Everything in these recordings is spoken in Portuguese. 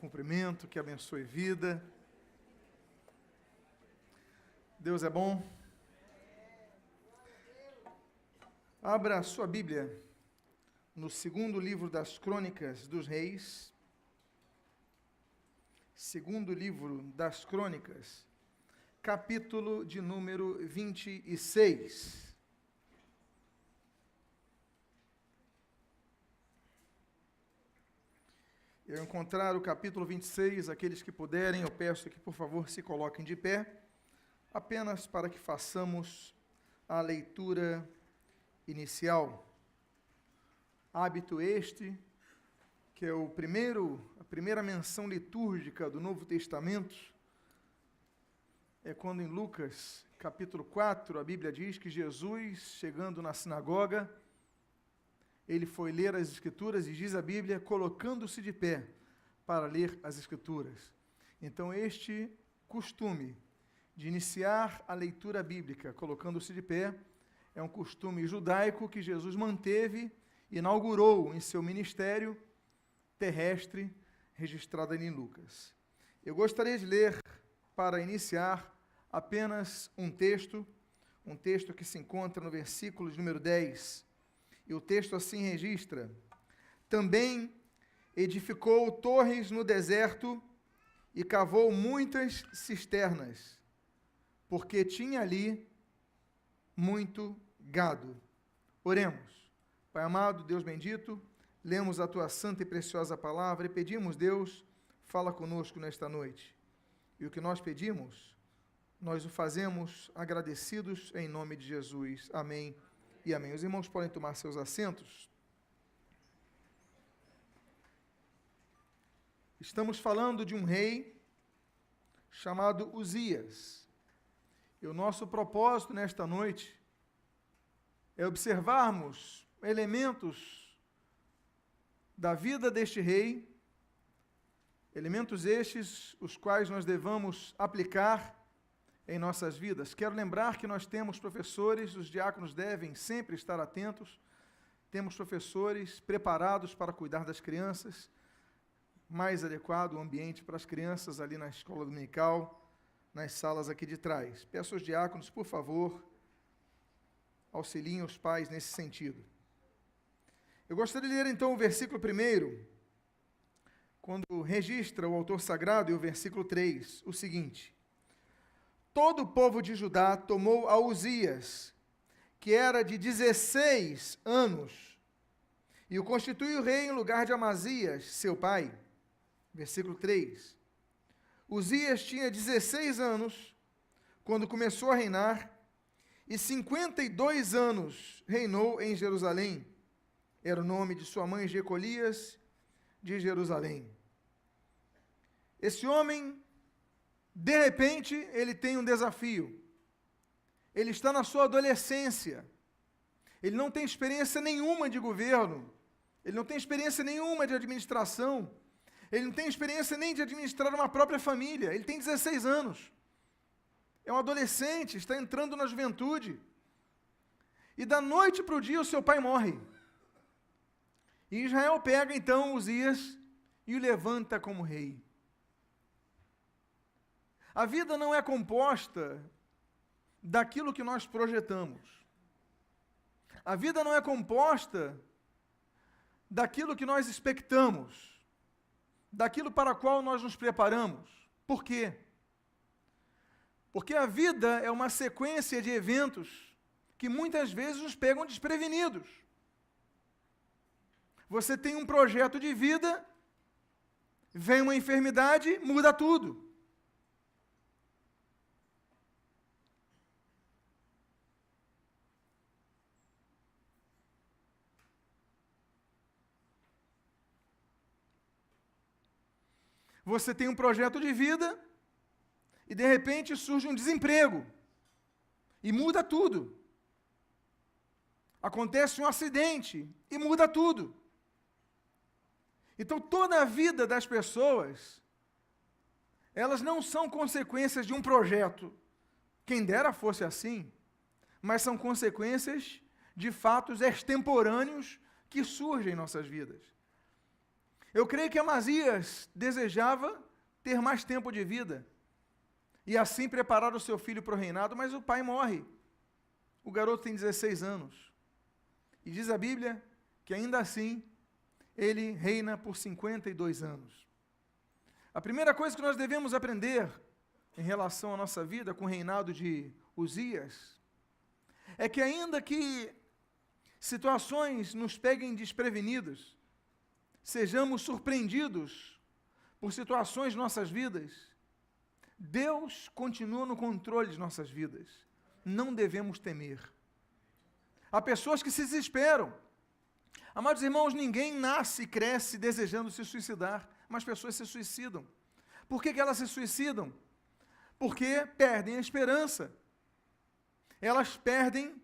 cumprimento, que abençoe vida. Deus é bom. Abra a sua Bíblia no segundo livro das Crônicas dos Reis. Segundo livro das Crônicas, capítulo de número 26. Eu encontrar o capítulo 26, aqueles que puderem, eu peço que, por favor, se coloquem de pé, apenas para que façamos a leitura inicial. Hábito este, que é a primeira menção litúrgica do Novo Testamento, é quando em Lucas, capítulo 4, a Bíblia diz que Jesus, chegando na sinagoga, ele foi ler as Escrituras e diz a Bíblia, colocando-se de pé para ler as Escrituras. Então, este costume de iniciar a leitura bíblica colocando-se de pé é um costume judaico que Jesus manteve e inaugurou em seu ministério terrestre, registrado em Lucas. Eu gostaria de ler, para iniciar, apenas um texto que se encontra no versículo de número 10. E o texto assim registra: também edificou torres no deserto e cavou muitas cisternas, porque tinha ali muito gado. Oremos. Pai amado, Deus bendito, lemos a tua santa e preciosa palavra e pedimos, Deus, fala conosco nesta noite. E o que nós pedimos, nós o fazemos agradecidos em nome de Jesus. Amém. E amém. Os irmãos podem tomar seus assentos. Estamos falando de um rei chamado Uzias. E o nosso propósito nesta noite é observarmos elementos da vida deste rei, elementos estes os quais nós devamos aplicar em nossas vidas. Quero lembrar que nós temos professores, os diáconos devem sempre estar atentos, temos professores preparados para cuidar das crianças, mais adequado o ambiente para as crianças ali na escola dominical, nas salas aqui de trás. Peço aos diáconos, por favor, auxiliem os pais nesse sentido. Eu gostaria de ler então o versículo 1, quando registra o autor sagrado, e o versículo 3, o seguinte: todo o povo de Judá tomou a Uzias, que era de 16 anos, e o constituiu rei em lugar de Amazias, seu pai. Versículo 3. Uzias tinha 16 anos, quando começou a reinar, e 52 anos reinou em Jerusalém. Era o nome de sua mãe Jecolias, de Jerusalém. Esse homem, de repente, ele tem um desafio. Ele está na sua adolescência. Ele não tem experiência nenhuma de governo. Ele não tem experiência nenhuma de administração. Ele não tem experiência nem de administrar uma própria família. Ele tem 16 anos. É um adolescente, está entrando na juventude. E da noite para o dia o seu pai morre. E Israel pega então Uzias e o levanta como rei. A vida não é composta daquilo que nós projetamos. A vida não é composta daquilo que nós expectamos, daquilo para o qual nós nos preparamos. Por quê? Porque a vida é uma sequência de eventos que muitas vezes nos pegam desprevenidos. Você tem um projeto de vida, vem uma enfermidade, muda tudo. Você tem um projeto de vida e, de repente, surge um desemprego e muda tudo. Acontece um acidente e muda tudo. Então, toda a vida das pessoas, elas não são consequências de um projeto. Quem dera fosse assim, mas são consequências de fatos extemporâneos que surgem em nossas vidas. Eu creio que Amazias desejava ter mais tempo de vida e assim preparar o seu filho para o reinado, mas o pai morre. O garoto tem 16 anos. E diz a Bíblia que ainda assim ele reina por 52 anos. A primeira coisa que nós devemos aprender em relação à nossa vida com o reinado de Uzias é que ainda que situações nos peguem desprevenidos, sejamos surpreendidos por situações de nossas vidas, Deus continua no controle de nossas vidas. Não devemos temer. Há pessoas que se desesperam. Amados irmãos, ninguém nasce e cresce desejando se suicidar, mas pessoas se suicidam. Por que elas se suicidam? Porque perdem a esperança. Elas perdem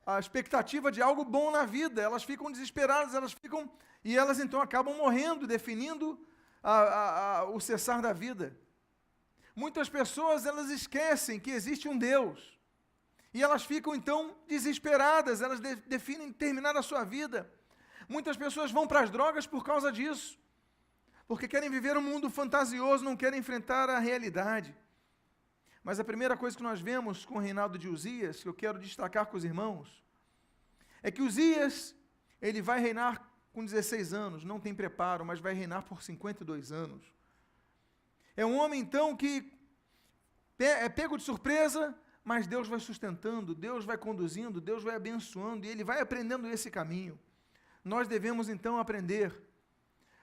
a expectativa de algo bom na vida, elas ficam desesperadas, e elas então acabam morrendo, definindo o cessar da vida. Muitas pessoas, elas esquecem que existe um Deus, e elas ficam então desesperadas, elas definem terminar a sua vida. Muitas pessoas vão para as drogas por causa disso, porque querem viver um mundo fantasioso, não querem enfrentar a realidade. Mas a primeira coisa que nós vemos com o reinado de Uzias, que eu quero destacar com os irmãos, é que Uzias, ele vai reinar com 16 anos, não tem preparo, mas vai reinar por 52 anos. É um homem, então, que é pego de surpresa, mas Deus vai sustentando, Deus vai conduzindo, Deus vai abençoando, e ele vai aprendendo esse caminho. Nós devemos, então, aprender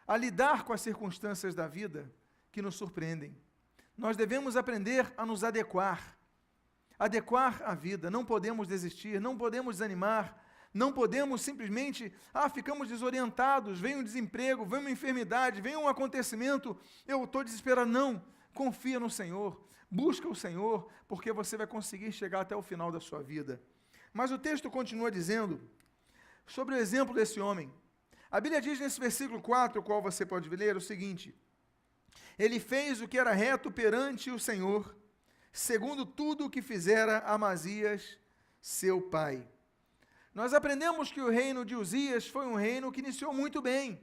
a lidar com as circunstâncias da vida que nos surpreendem. Nós devemos aprender a nos adequar à vida. Não podemos desistir, não podemos desanimar, não podemos simplesmente, ficamos desorientados, vem um desemprego, vem uma enfermidade, vem um acontecimento, eu estou desesperado. Não, confia no Senhor, busca o Senhor, porque você vai conseguir chegar até o final da sua vida. Mas o texto continua dizendo, sobre o exemplo desse homem. A Bíblia diz nesse versículo 4, o qual você pode ler, o seguinte: ele fez o que era reto perante o Senhor, segundo tudo o que fizera Amazias, seu pai. Nós aprendemos que o reino de Uzias foi um reino que iniciou muito bem,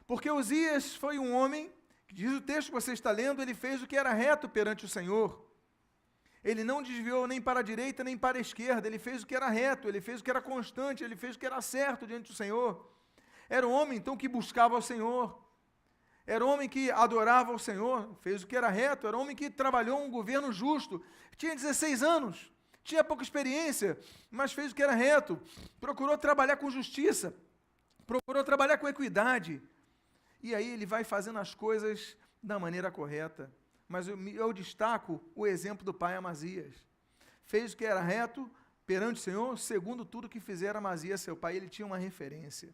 porque Uzias foi um homem, que diz o texto que você está lendo, ele fez o que era reto perante o Senhor. Ele não desviou nem para a direita nem para a esquerda, ele fez o que era reto, ele fez o que era constante, ele fez o que era certo diante do Senhor. Era um homem, então, que buscava ao Senhor. Era um homem que adorava ao Senhor, fez o que era reto, era um homem que trabalhou um governo justo, tinha 16 anos, tinha pouca experiência, mas fez o que era reto, procurou trabalhar com justiça, procurou trabalhar com equidade, e aí ele vai fazendo as coisas da maneira correta. Mas eu destaco o exemplo do pai Amazias. Fez o que era reto perante o Senhor, segundo tudo que fizera Amazias, seu pai, ele tinha uma referência.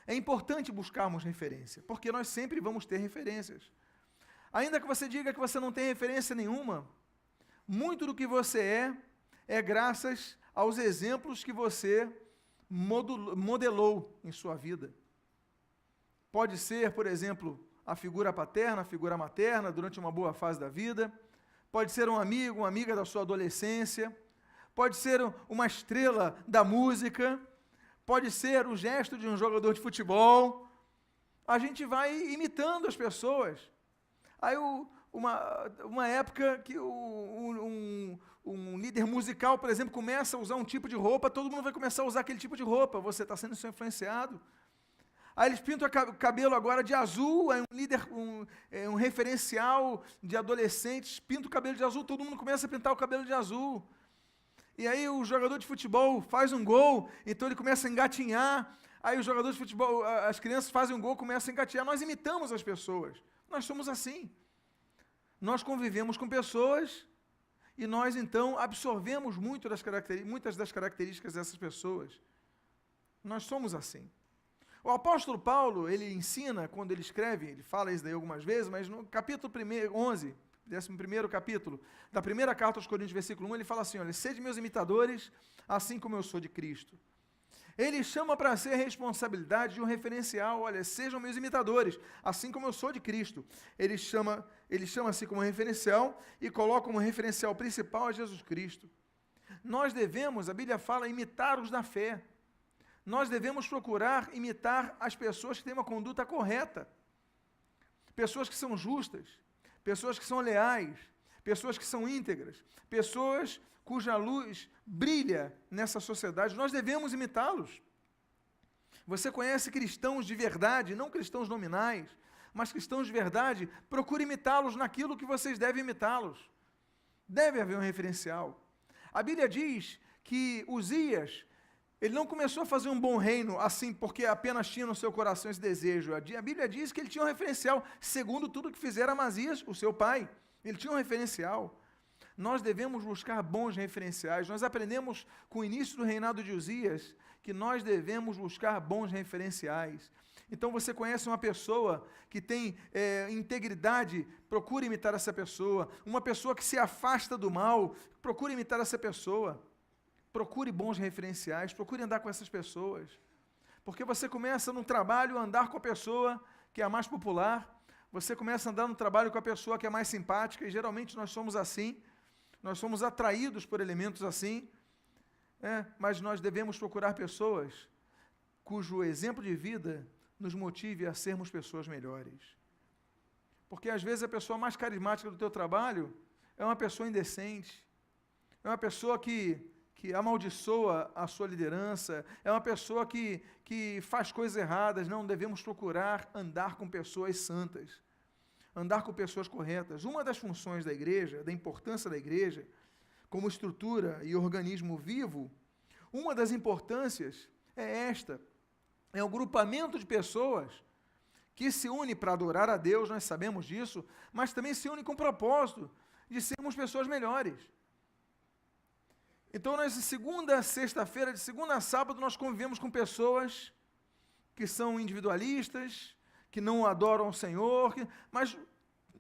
É importante buscarmos referência, porque nós sempre vamos ter referências. Ainda que você diga que você não tem referência nenhuma, muito do que você é graças aos exemplos que você modelou em sua vida. Pode ser, por exemplo, a figura paterna, a figura materna, durante uma boa fase da vida. Pode ser um amigo, uma amiga da sua adolescência. Pode ser uma estrela da música. Pode ser o gesto de um jogador de futebol. A gente vai imitando as pessoas. Aí, uma época que um líder musical, por exemplo, começa a usar um tipo de roupa, todo mundo vai começar a usar aquele tipo de roupa. Você está sendo influenciado. Aí eles pintam o cabelo agora de azul, é um referencial de adolescentes, pinta o cabelo de azul, todo mundo começa a pintar o cabelo de azul. E aí o jogador de futebol faz um gol, então ele começa a engatinhar, aí o jogador de futebol, as crianças fazem um gol, começam a engatinhar. Nós imitamos as pessoas, nós somos assim. Nós convivemos com pessoas e nós então absorvemos muitas das características dessas pessoas. Nós somos assim. O apóstolo Paulo, ele ensina, quando ele escreve, ele fala isso daí algumas vezes, mas no capítulo 11, 11º capítulo, da primeira carta aos Coríntios, versículo 1, ele fala assim, olha, sede meus imitadores, assim como eu sou de Cristo. Ele chama para si a responsabilidade de um referencial, olha, sejam meus imitadores, assim como eu sou de Cristo. Ele chama-se como referencial e coloca como referencial principal a Jesus Cristo. Nós devemos, a Bíblia fala, imitar os da fé. nós devemos procurar imitar as pessoas que têm uma conduta correta. Pessoas que são justas, pessoas que são leais, pessoas que são íntegras, pessoas cuja luz brilha nessa sociedade. Nós devemos imitá-los. Você conhece cristãos de verdade, não cristãos nominais, mas cristãos de verdade, procure imitá-los naquilo que vocês devem imitá-los. Deve haver um referencial. A Bíblia diz que Uzias, ele não começou a fazer um bom reino assim porque apenas tinha no seu coração esse desejo. A Bíblia diz que ele tinha um referencial, segundo tudo que fizera Amazias, o seu pai. Ele tinha um referencial. Nós devemos buscar bons referenciais. Nós aprendemos com o início do reinado de Uzias que nós devemos buscar bons referenciais. Então você conhece uma pessoa que tem integridade, procure imitar essa pessoa. Uma pessoa que se afasta do mal, procure imitar essa pessoa. Procure bons referenciais, procure andar com essas pessoas. Porque você começa no trabalho a andar com a pessoa que é a mais popular, você começa a andar no trabalho com a pessoa que é mais simpática, e geralmente nós somos assim, nós somos atraídos por elementos assim, mas nós devemos procurar pessoas cujo exemplo de vida nos motive a sermos pessoas melhores. Porque às vezes a pessoa mais carismática do teu trabalho é uma pessoa indecente, é uma pessoa que amaldiçoa a sua liderança, é uma pessoa que faz coisas erradas. Não devemos procurar andar com pessoas santas, andar com pessoas corretas. Uma das funções da igreja, da importância da igreja, como estrutura e organismo vivo, uma das importâncias é esta, é o grupamento de pessoas que se une para adorar a Deus, nós sabemos disso, mas também se une com o propósito de sermos pessoas melhores. Então, nós, de segunda a sexta-feira, de segunda a sábado, nós convivemos com pessoas que são individualistas, que não adoram o Senhor, mas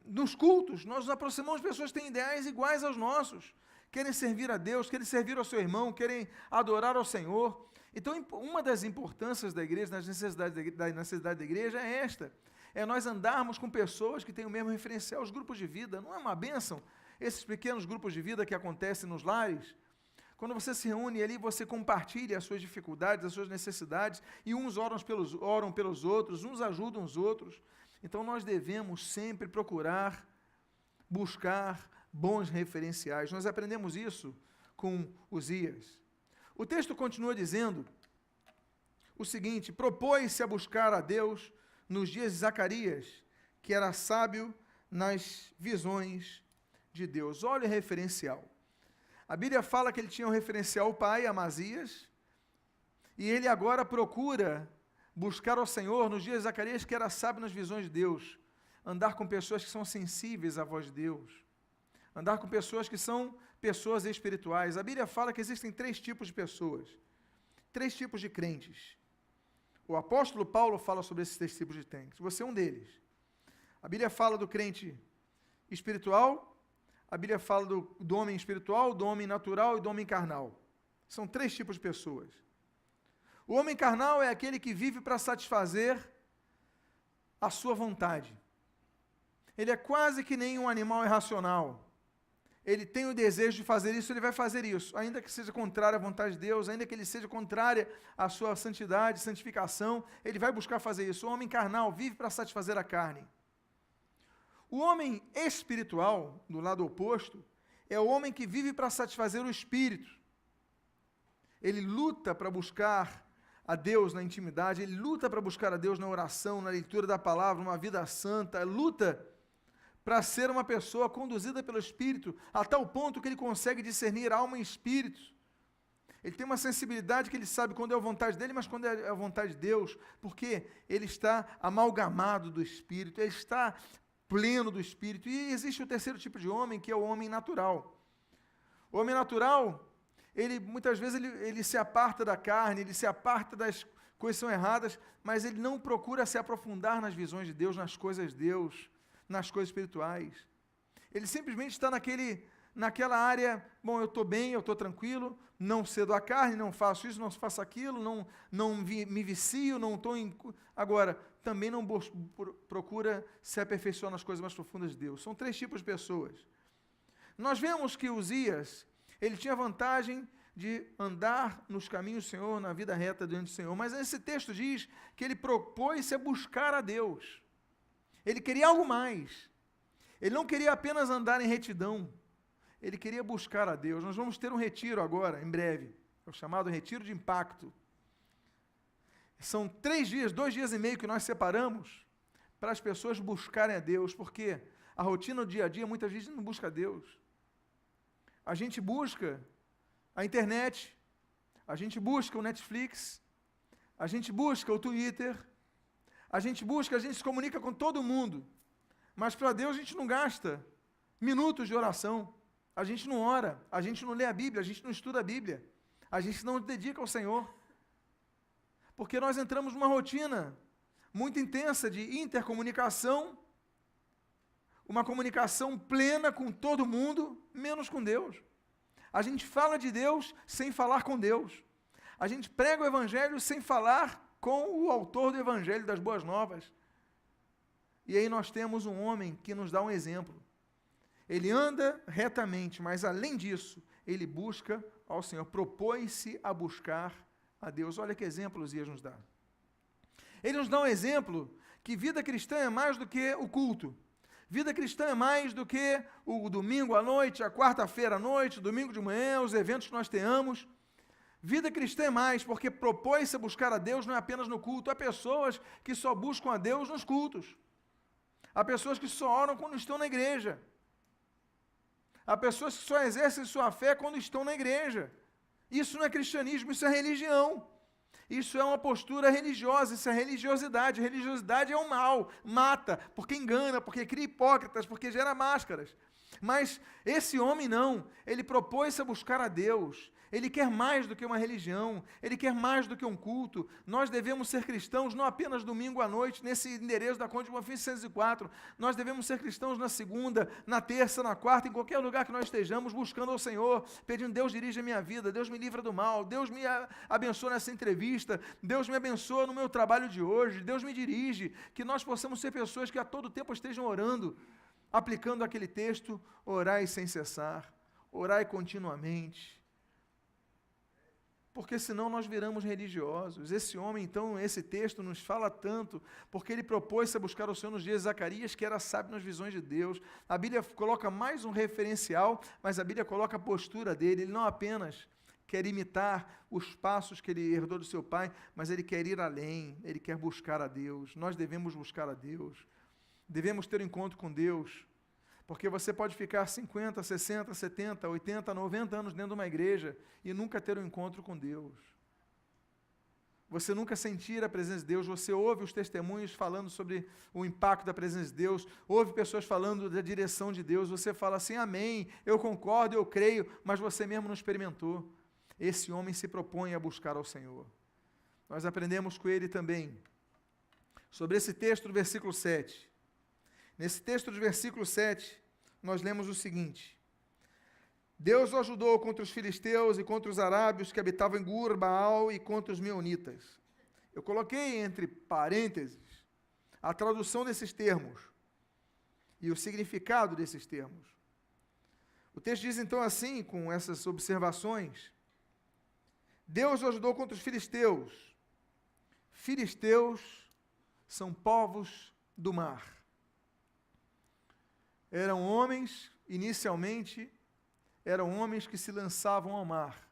nos cultos, nós nos aproximamos de pessoas que têm ideais iguais aos nossos, querem servir a Deus, querem servir ao seu irmão, querem adorar ao Senhor. Então, uma das importâncias da igreja, das necessidades da igreja é esta, é nós andarmos com pessoas que têm o mesmo referencial. Os grupos de vida, não é uma bênção? Esses pequenos grupos de vida que acontecem nos lares, quando você se reúne ali, você compartilha as suas dificuldades, as suas necessidades, e uns oram pelos outros, uns ajudam os outros. Então, nós devemos sempre procurar, buscar bons referenciais. Nós aprendemos isso com Uzias. O texto continua dizendo o seguinte: propôs-se a buscar a Deus nos dias de Zacarias, que era sábio nas visões de Deus. Olha o referencial. A Bíblia fala que ele tinha um referencial ao pai, Amazias, e ele agora procura buscar ao Senhor nos dias de Zacarias, que era sábio nas visões de Deus, andar com pessoas que são sensíveis à voz de Deus, andar com pessoas que são pessoas espirituais. A Bíblia fala que existem 3 tipos de pessoas, 3 tipos de crentes. O apóstolo Paulo fala sobre esses 3 tipos de crentes, você é um deles. A Bíblia fala do crente espiritual, a Bíblia fala do homem espiritual, do homem natural e do homem carnal. São 3 tipos de pessoas. O homem carnal é aquele que vive para satisfazer a sua vontade. Ele é quase que nem um animal irracional. Ele tem o desejo de fazer isso, ele vai fazer isso, ainda que seja contrário à vontade de Deus, ainda que ele seja contrária à sua santidade, santificação, ele vai buscar fazer isso. O homem carnal vive para satisfazer a carne. O homem espiritual, do lado oposto, é o homem que vive para satisfazer o espírito. Ele luta para buscar a Deus na intimidade, ele luta para buscar a Deus na oração, na leitura da palavra, uma vida santa, luta para ser uma pessoa conduzida pelo Espírito, a tal ponto que ele consegue discernir alma e espírito. Ele tem uma sensibilidade que ele sabe quando é a vontade dele, mas quando é a vontade de Deus, porque ele está amalgamado do Espírito, ele está pleno do Espírito. E existe o terceiro tipo de homem, que é o homem natural. O homem natural, ele muitas vezes ele se aparta da carne, ele se aparta das coisas que são erradas, mas ele não procura se aprofundar nas visões de Deus, nas coisas de Deus, nas coisas espirituais. Ele simplesmente está naquela área, bom, eu estou bem, eu estou tranquilo, não cedo a carne, não faço isso, não faço aquilo, não me vicio, não estou em... Agora, também não procura se aperfeiçoar nas coisas mais profundas de Deus. São 3 tipos de pessoas. Nós vemos que Uzias, ele tinha vantagem de andar nos caminhos do Senhor, na vida reta diante do Senhor. Mas esse texto diz que ele propôs-se a buscar a Deus. Ele queria algo mais. Ele não queria apenas andar em retidão. Ele queria buscar a Deus. Nós vamos ter um retiro agora, em breve. É o chamado retiro de impacto. São 3 dias, 2 dias e meio que nós separamos para as pessoas buscarem a Deus, porque a rotina do dia a dia, muitas vezes, não busca a Deus. A gente busca a internet, a gente busca o Netflix, a gente busca o Twitter, a gente se comunica com todo mundo, mas para Deus a gente não gasta minutos de oração, a gente não ora, a gente não lê a Bíblia, a gente não estuda a Bíblia, a gente não dedica ao Senhor, porque nós entramos numa rotina muito intensa de intercomunicação, uma comunicação plena com todo mundo, menos com Deus. A gente fala de Deus sem falar com Deus. A gente prega o Evangelho sem falar com o autor do Evangelho das Boas Novas. E aí nós temos um homem que nos dá um exemplo. Ele anda retamente, mas além disso, ele busca ao Senhor, propôs-se a buscar a Deus. Olha que exemplo Uzias nos dá. Ele nos dá um exemplo que vida cristã é mais do que o culto. Vida cristã é mais do que o domingo à noite, a quarta-feira à noite, o domingo de manhã, os eventos que nós tenhamos. Vida cristã é mais, porque propôs-se a buscar a Deus não é apenas no culto. Há pessoas que só buscam a Deus nos cultos. Há pessoas que só oram quando estão na igreja. Há pessoas que só exercem sua fé quando estão na igreja. Isso não é cristianismo, isso é religião. Isso é uma postura religiosa, isso é religiosidade. Religiosidade é o mal, mata, porque engana, porque cria hipócritas, porque gera máscaras. Mas esse homem não, ele propôs-se a buscar a Deus. Ele quer mais do que uma religião, ele quer mais do que um culto. Nós devemos ser cristãos não apenas domingo à noite, nesse endereço da Conde de Bonfim 604. Nós devemos ser cristãos na segunda, na terça, na quarta, em qualquer lugar que nós estejamos, buscando ao Senhor, pedindo: Deus dirige a minha vida, Deus me livra do mal, Deus me abençoa nessa entrevista, Deus me abençoa no meu trabalho de hoje, Deus me dirige, que nós possamos ser pessoas que a todo tempo estejam orando, aplicando aquele texto: orai sem cessar, orai continuamente. Porque senão nós viramos religiosos. Esse homem, então, esse texto nos fala tanto, porque ele propôs-se a buscar o Senhor nos dias de Zacarias, que era sábio nas visões de Deus. A Bíblia coloca mais um referencial, mas a Bíblia coloca a postura dele. Ele não apenas quer imitar os passos que ele herdou do seu pai, mas ele quer ir além, ele quer buscar a Deus. Nós devemos buscar a Deus. Devemos ter um encontro com Deus. Porque você pode ficar 50, 60, 70, 80, 90 anos dentro de uma igreja e nunca ter um encontro com Deus. Você nunca sentir a presença de Deus, você ouve os testemunhos falando sobre o impacto da presença de Deus, ouve pessoas falando da direção de Deus, você fala assim: amém, eu concordo, eu creio, mas você mesmo não experimentou. Esse homem se propõe a buscar ao Senhor. Nós aprendemos com ele também sobre esse texto do versículo 7. Nesse texto do versículo 7, nós lemos o seguinte: Deus o ajudou contra os filisteus e contra os arábios que habitavam em Gur, Baal e contra os meunitas. Eu coloquei entre parênteses a tradução desses termos e o significado desses termos. O texto diz então assim, com essas observações: Deus o ajudou contra os filisteus. Filisteus são povos do mar. Eram homens, inicialmente, eram homens que se lançavam ao mar.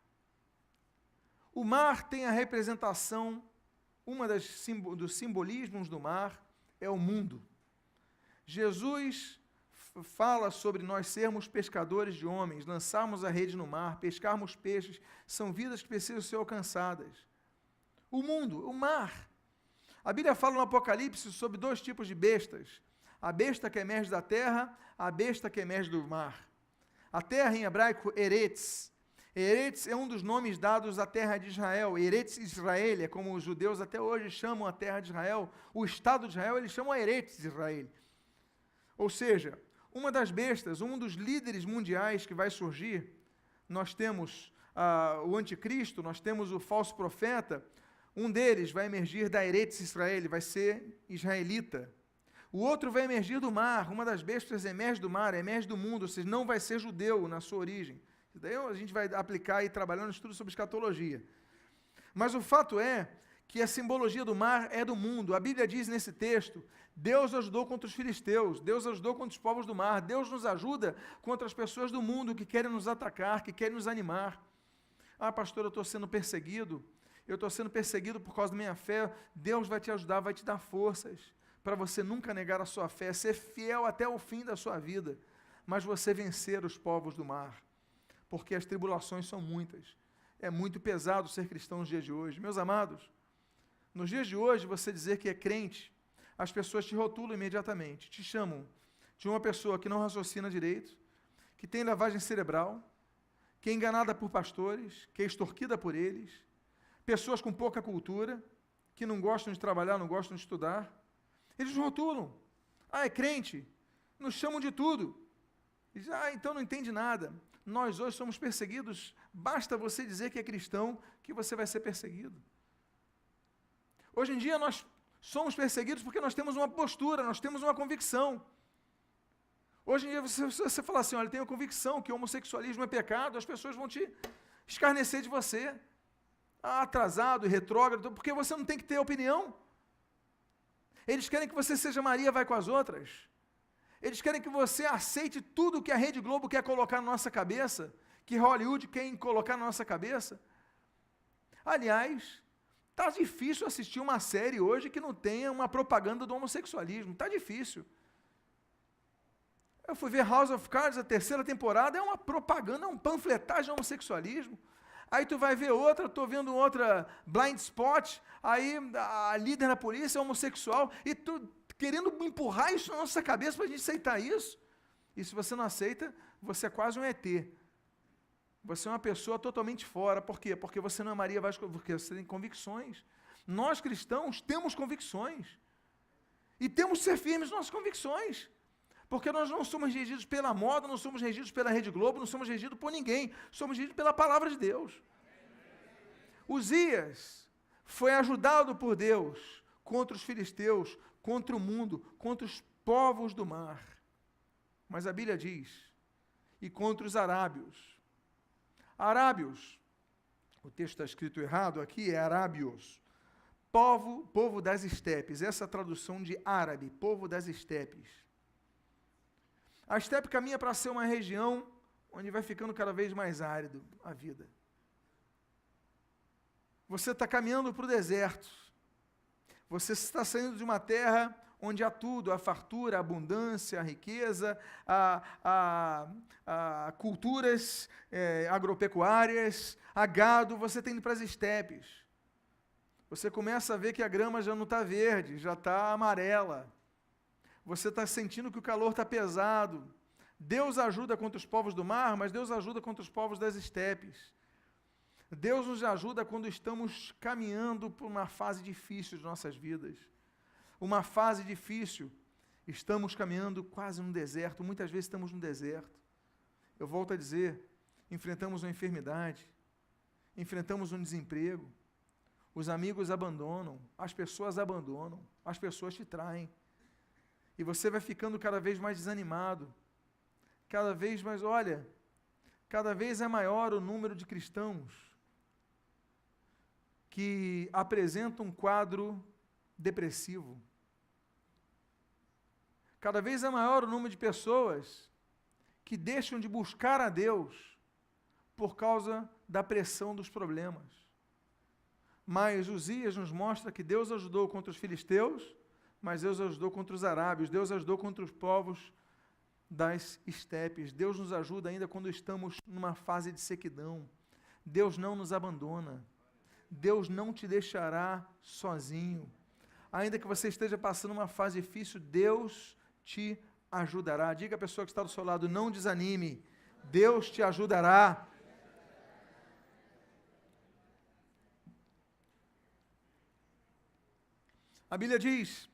O mar tem a representação, dos simbolismos do mar é o mundo. Jesus fala sobre nós sermos pescadores de homens, lançarmos a rede no mar, pescarmos peixes, são vidas que precisam ser alcançadas. O mundo, o mar. A Bíblia fala no Apocalipse sobre 2 tipos de bestas: a besta que emerge da terra, a besta que emerge do mar. A terra em hebraico, Eretz. Eretz é um dos nomes dados à terra de Israel. Eretz Israel é como os judeus até hoje chamam a terra de Israel. O Estado de Israel eles chamam Eretz Israel. Ou seja, uma das bestas, um dos líderes mundiais que vai surgir, nós temos o anticristo, nós temos o falso profeta, um deles vai emergir da Eretz Israel, vai ser israelita. O outro vai emergir do mar, uma das bestas emerge do mar, emerge do mundo, ou seja, não vai ser judeu na sua origem. Daí a gente vai aplicar e trabalhar no estudo sobre escatologia. Mas o fato é que a simbologia do mar é do mundo. A Bíblia diz nesse texto, Deus ajudou contra os filisteus, Deus ajudou contra os povos do mar, Deus nos ajuda contra as pessoas do mundo que querem nos atacar, que querem nos animar. Ah, pastor, eu estou sendo perseguido por causa da minha fé. Deus vai te ajudar, vai te dar forças para você nunca negar a sua fé, ser fiel até o fim da sua vida, mas você vencer os povos do mar, porque as tribulações são muitas. É muito pesado ser cristão nos dias de hoje. Meus amados, nos dias de hoje, você dizer que é crente, as pessoas te rotulam imediatamente, te chamam de uma pessoa que não raciocina direito, que tem lavagem cerebral, que é enganada por pastores, que é extorquida por eles, pessoas com pouca cultura, que não gostam de trabalhar, não gostam de estudar. Eles rotulam. Ah, é crente? Nos chamam de tudo. Diz, então não entende nada. Nós hoje somos perseguidos, basta você dizer que é cristão, que você vai ser perseguido. Hoje em dia nós somos perseguidos porque nós temos uma postura, nós temos uma convicção. Hoje em dia, você falar assim, olha, eu tenho a convicção que o homossexualismo é pecado, as pessoas vão te escarnecer de você. Atrasado, retrógrado, porque você não tem que ter opinião. Eles querem que você seja Maria, vai com as outras. Eles querem que você aceite tudo que a Rede Globo quer colocar na nossa cabeça, que Hollywood quer colocar na nossa cabeça. Aliás, está difícil assistir uma série hoje que não tenha uma propaganda do homossexualismo. Está difícil. Eu fui ver House of Cards, a 3ª temporada, é uma propaganda, é um panfletagem de homossexualismo. Aí tu vai ver outra, estou vendo outra Blind Spot, aí a líder da polícia é homossexual, e tu querendo empurrar isso na nossa cabeça para a gente aceitar isso. E se você não aceita, você é quase um ET. Você é uma pessoa totalmente fora. Por quê? Porque você não é Maria Vasco, porque você tem convicções. Nós cristãos temos convicções. E temos que ser firmes nas nossas convicções. Porque nós não somos regidos pela moda, não somos regidos pela Rede Globo, não somos regidos por ninguém, somos regidos pela palavra de Deus. Uzias foi ajudado por Deus contra os filisteus, contra o mundo, contra os povos do mar. Mas a Bíblia diz, e contra os arábios. Arábios, o texto está escrito errado aqui, é arábios. Povo das estepes, essa tradução de árabe, povo das estepes. A estepe caminha para ser uma região onde vai ficando cada vez mais árido a vida. Você está caminhando para o deserto. Você está saindo de uma terra onde há tudo, a fartura, a abundância, a riqueza, a culturas agropecuárias, a gado, você está indo para as estepes. Você começa a ver que a grama já não está verde, já está amarela. Você está sentindo que o calor está pesado. Deus ajuda contra os povos do mar, mas Deus ajuda contra os povos das estepes. Deus nos ajuda quando estamos caminhando por uma fase difícil de nossas vidas. Uma fase difícil. Estamos caminhando quase no deserto, muitas vezes estamos no deserto. Eu volto a dizer, enfrentamos uma enfermidade, enfrentamos um desemprego, os amigos abandonam, as pessoas te traem. E você vai ficando cada vez mais desanimado, cada vez mais, cada vez é maior o número de cristãos que apresentam um quadro depressivo. Cada vez é maior o número de pessoas que deixam de buscar a Deus por causa da pressão dos problemas. Mas Uzias nos mostra que Deus ajudou contra os filisteus, mas Deus ajudou contra os arábios, Deus ajudou contra os povos das estepes. Deus nos ajuda ainda quando estamos numa fase de sequidão. Deus não nos abandona. Deus não te deixará sozinho. Ainda que você esteja passando uma fase difícil, Deus te ajudará. Diga à pessoa que está do seu lado, não desanime. Deus te ajudará. A Bíblia diz,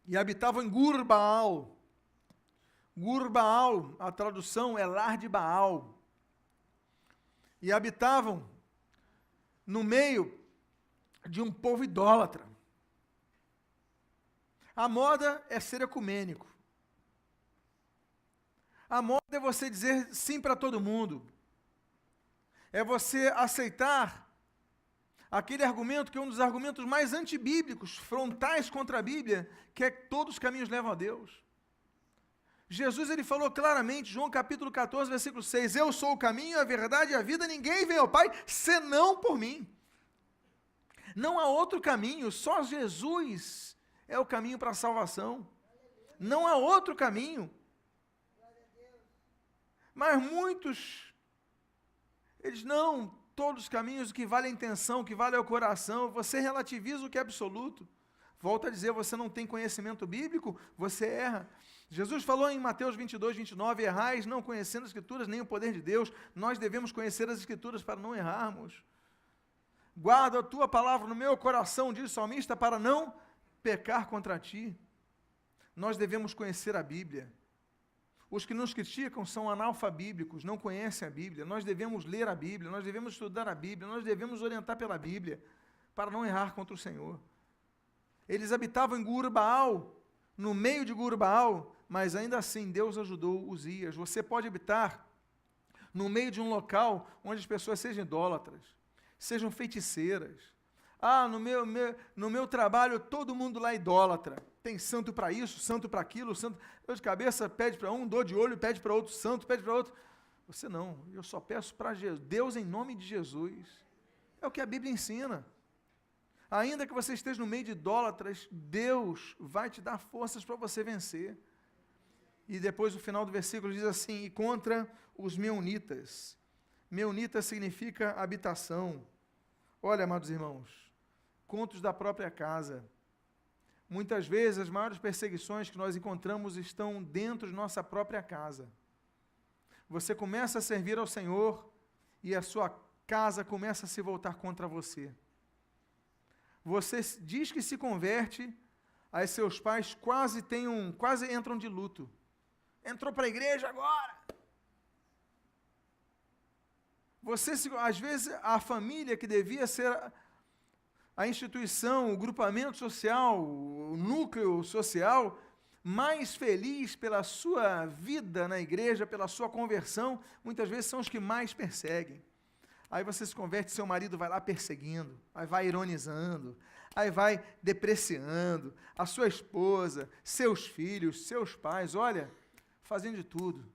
e habitavam em Gur-Baal. Gur-Baal, a tradução é lar de Baal. E habitavam no meio de um povo idólatra. A moda é ser ecumênico. A moda é você dizer sim para todo mundo. É você aceitar aquele argumento que é um dos argumentos mais antibíblicos, frontais contra a Bíblia, que é que todos os caminhos levam a Deus. Jesus, ele falou claramente, João capítulo 14, versículo 6, eu sou o caminho, a verdade e a vida, ninguém vem ao Pai, senão por mim. Não há outro caminho, só Jesus é o caminho para a salvação. Não há outro caminho. Mas muitos, eles não, todos os caminhos, o que vale a intenção, o que vale é o coração, você relativiza o que é absoluto. Volto a dizer, você não tem conhecimento bíblico, você erra. Jesus falou em Mateus 22, 29, errais não conhecendo as Escrituras, nem o poder de Deus. Nós devemos conhecer as Escrituras para não errarmos. Guarda a tua palavra no meu coração, diz o salmista, para não pecar contra ti. Nós devemos conhecer a Bíblia. Os que nos criticam são analfabíblicos, não conhecem a Bíblia. Nós devemos ler a Bíblia, nós devemos estudar a Bíblia, nós devemos orientar pela Bíblia, para não errar contra o Senhor. Eles habitavam em Gur-Baal, no meio de Gur-Baal, mas ainda assim Deus ajudou Uzias. Você pode habitar no meio de um local onde as pessoas sejam idólatras, sejam feiticeiras. No meu trabalho todo mundo lá é idólatra. Tem santo para isso, santo para aquilo, santo, dor de cabeça pede para um, dor de olho pede para outro, santo pede para outro. Você não, eu só peço para Jesus, Deus em nome de Jesus. É o que a Bíblia ensina. Ainda que você esteja no meio de idólatras, Deus vai te dar forças para você vencer. E depois o final do versículo diz assim, e contra os meunitas. Meunita significa habitação. Olha, amados irmãos, contos da própria casa. Muitas vezes as maiores perseguições que nós encontramos estão dentro de nossa própria casa. Você começa a servir ao Senhor e a sua casa começa a se voltar contra você. Você diz que se converte, aí seus pais quase entram de luto. Entrou para a igreja agora. Às vezes, a família que devia ser a instituição, o grupamento social, o núcleo social, mais feliz pela sua vida na igreja, pela sua conversão, muitas vezes são os que mais perseguem. Aí você se converte, seu marido vai lá perseguindo, aí vai ironizando, aí vai depreciando, a sua esposa, seus filhos, seus pais, olha, fazendo de tudo.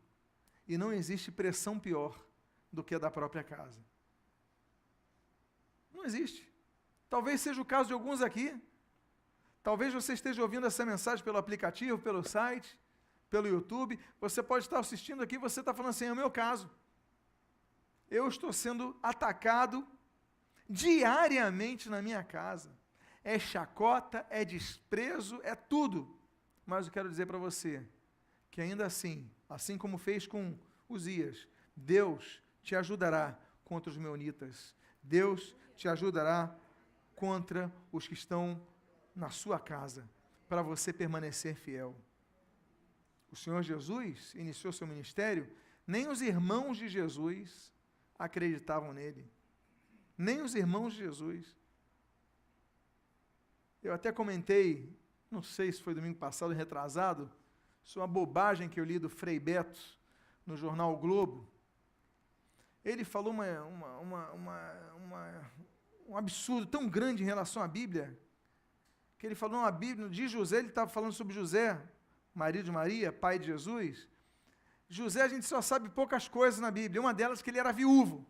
E não existe pressão pior do que a da própria casa. Não existe. Talvez seja o caso de alguns aqui. Talvez você esteja ouvindo essa mensagem pelo aplicativo, pelo site, pelo YouTube. Você pode estar assistindo aqui, você está falando assim, é o meu caso. Eu estou sendo atacado diariamente na minha casa. É chacota, é desprezo, é tudo. Mas eu quero dizer para você que ainda assim como fez com Uzias, Deus te ajudará contra os meunitas. Deus te ajudará contra os que estão na sua casa, para você permanecer fiel. O Senhor Jesus iniciou seu ministério, nem os irmãos de Jesus acreditavam nele. Nem os irmãos de Jesus. Eu até comentei, não sei se foi domingo passado, retrasado, isso é uma bobagem que eu li do Frei Beto, no jornal o Globo. Ele falou um absurdo tão grande em relação à Bíblia, que ele falou, a Bíblia, de José, ele estava falando sobre José, marido de Maria, pai de Jesus. José, a gente só sabe poucas coisas na Bíblia, uma delas que ele era viúvo.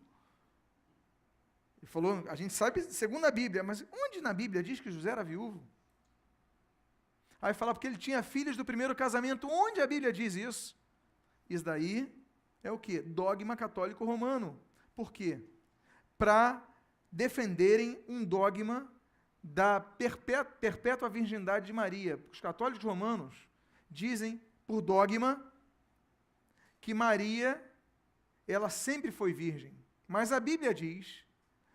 Ele falou, a gente sabe segundo a Bíblia, mas onde na Bíblia diz que José era viúvo? Aí fala porque ele tinha filhos do primeiro casamento, onde a Bíblia diz isso? Isso daí é o quê? Dogma católico romano. Por quê? Para defenderem um dogma da perpétua virgindade de Maria. Os católicos romanos dizem, por dogma, que Maria, ela sempre foi virgem. Mas a Bíblia diz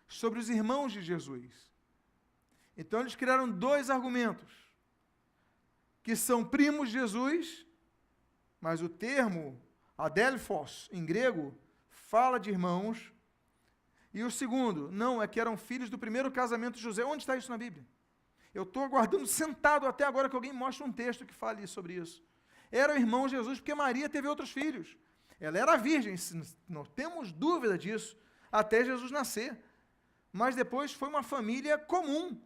sobre os irmãos de Jesus. Então eles criaram dois argumentos, que são primos de Jesus, mas o termo adélphos, em grego, fala de irmãos. E o segundo, não, é que eram filhos do primeiro casamento de José. Onde está isso na Bíblia? Eu estou aguardando sentado até agora que alguém mostre um texto que fale sobre isso. Era o irmão de Jesus, porque Maria teve outros filhos. Ela era virgem, não temos dúvida disso. até Jesus nascer. Mas depois foi uma família comum,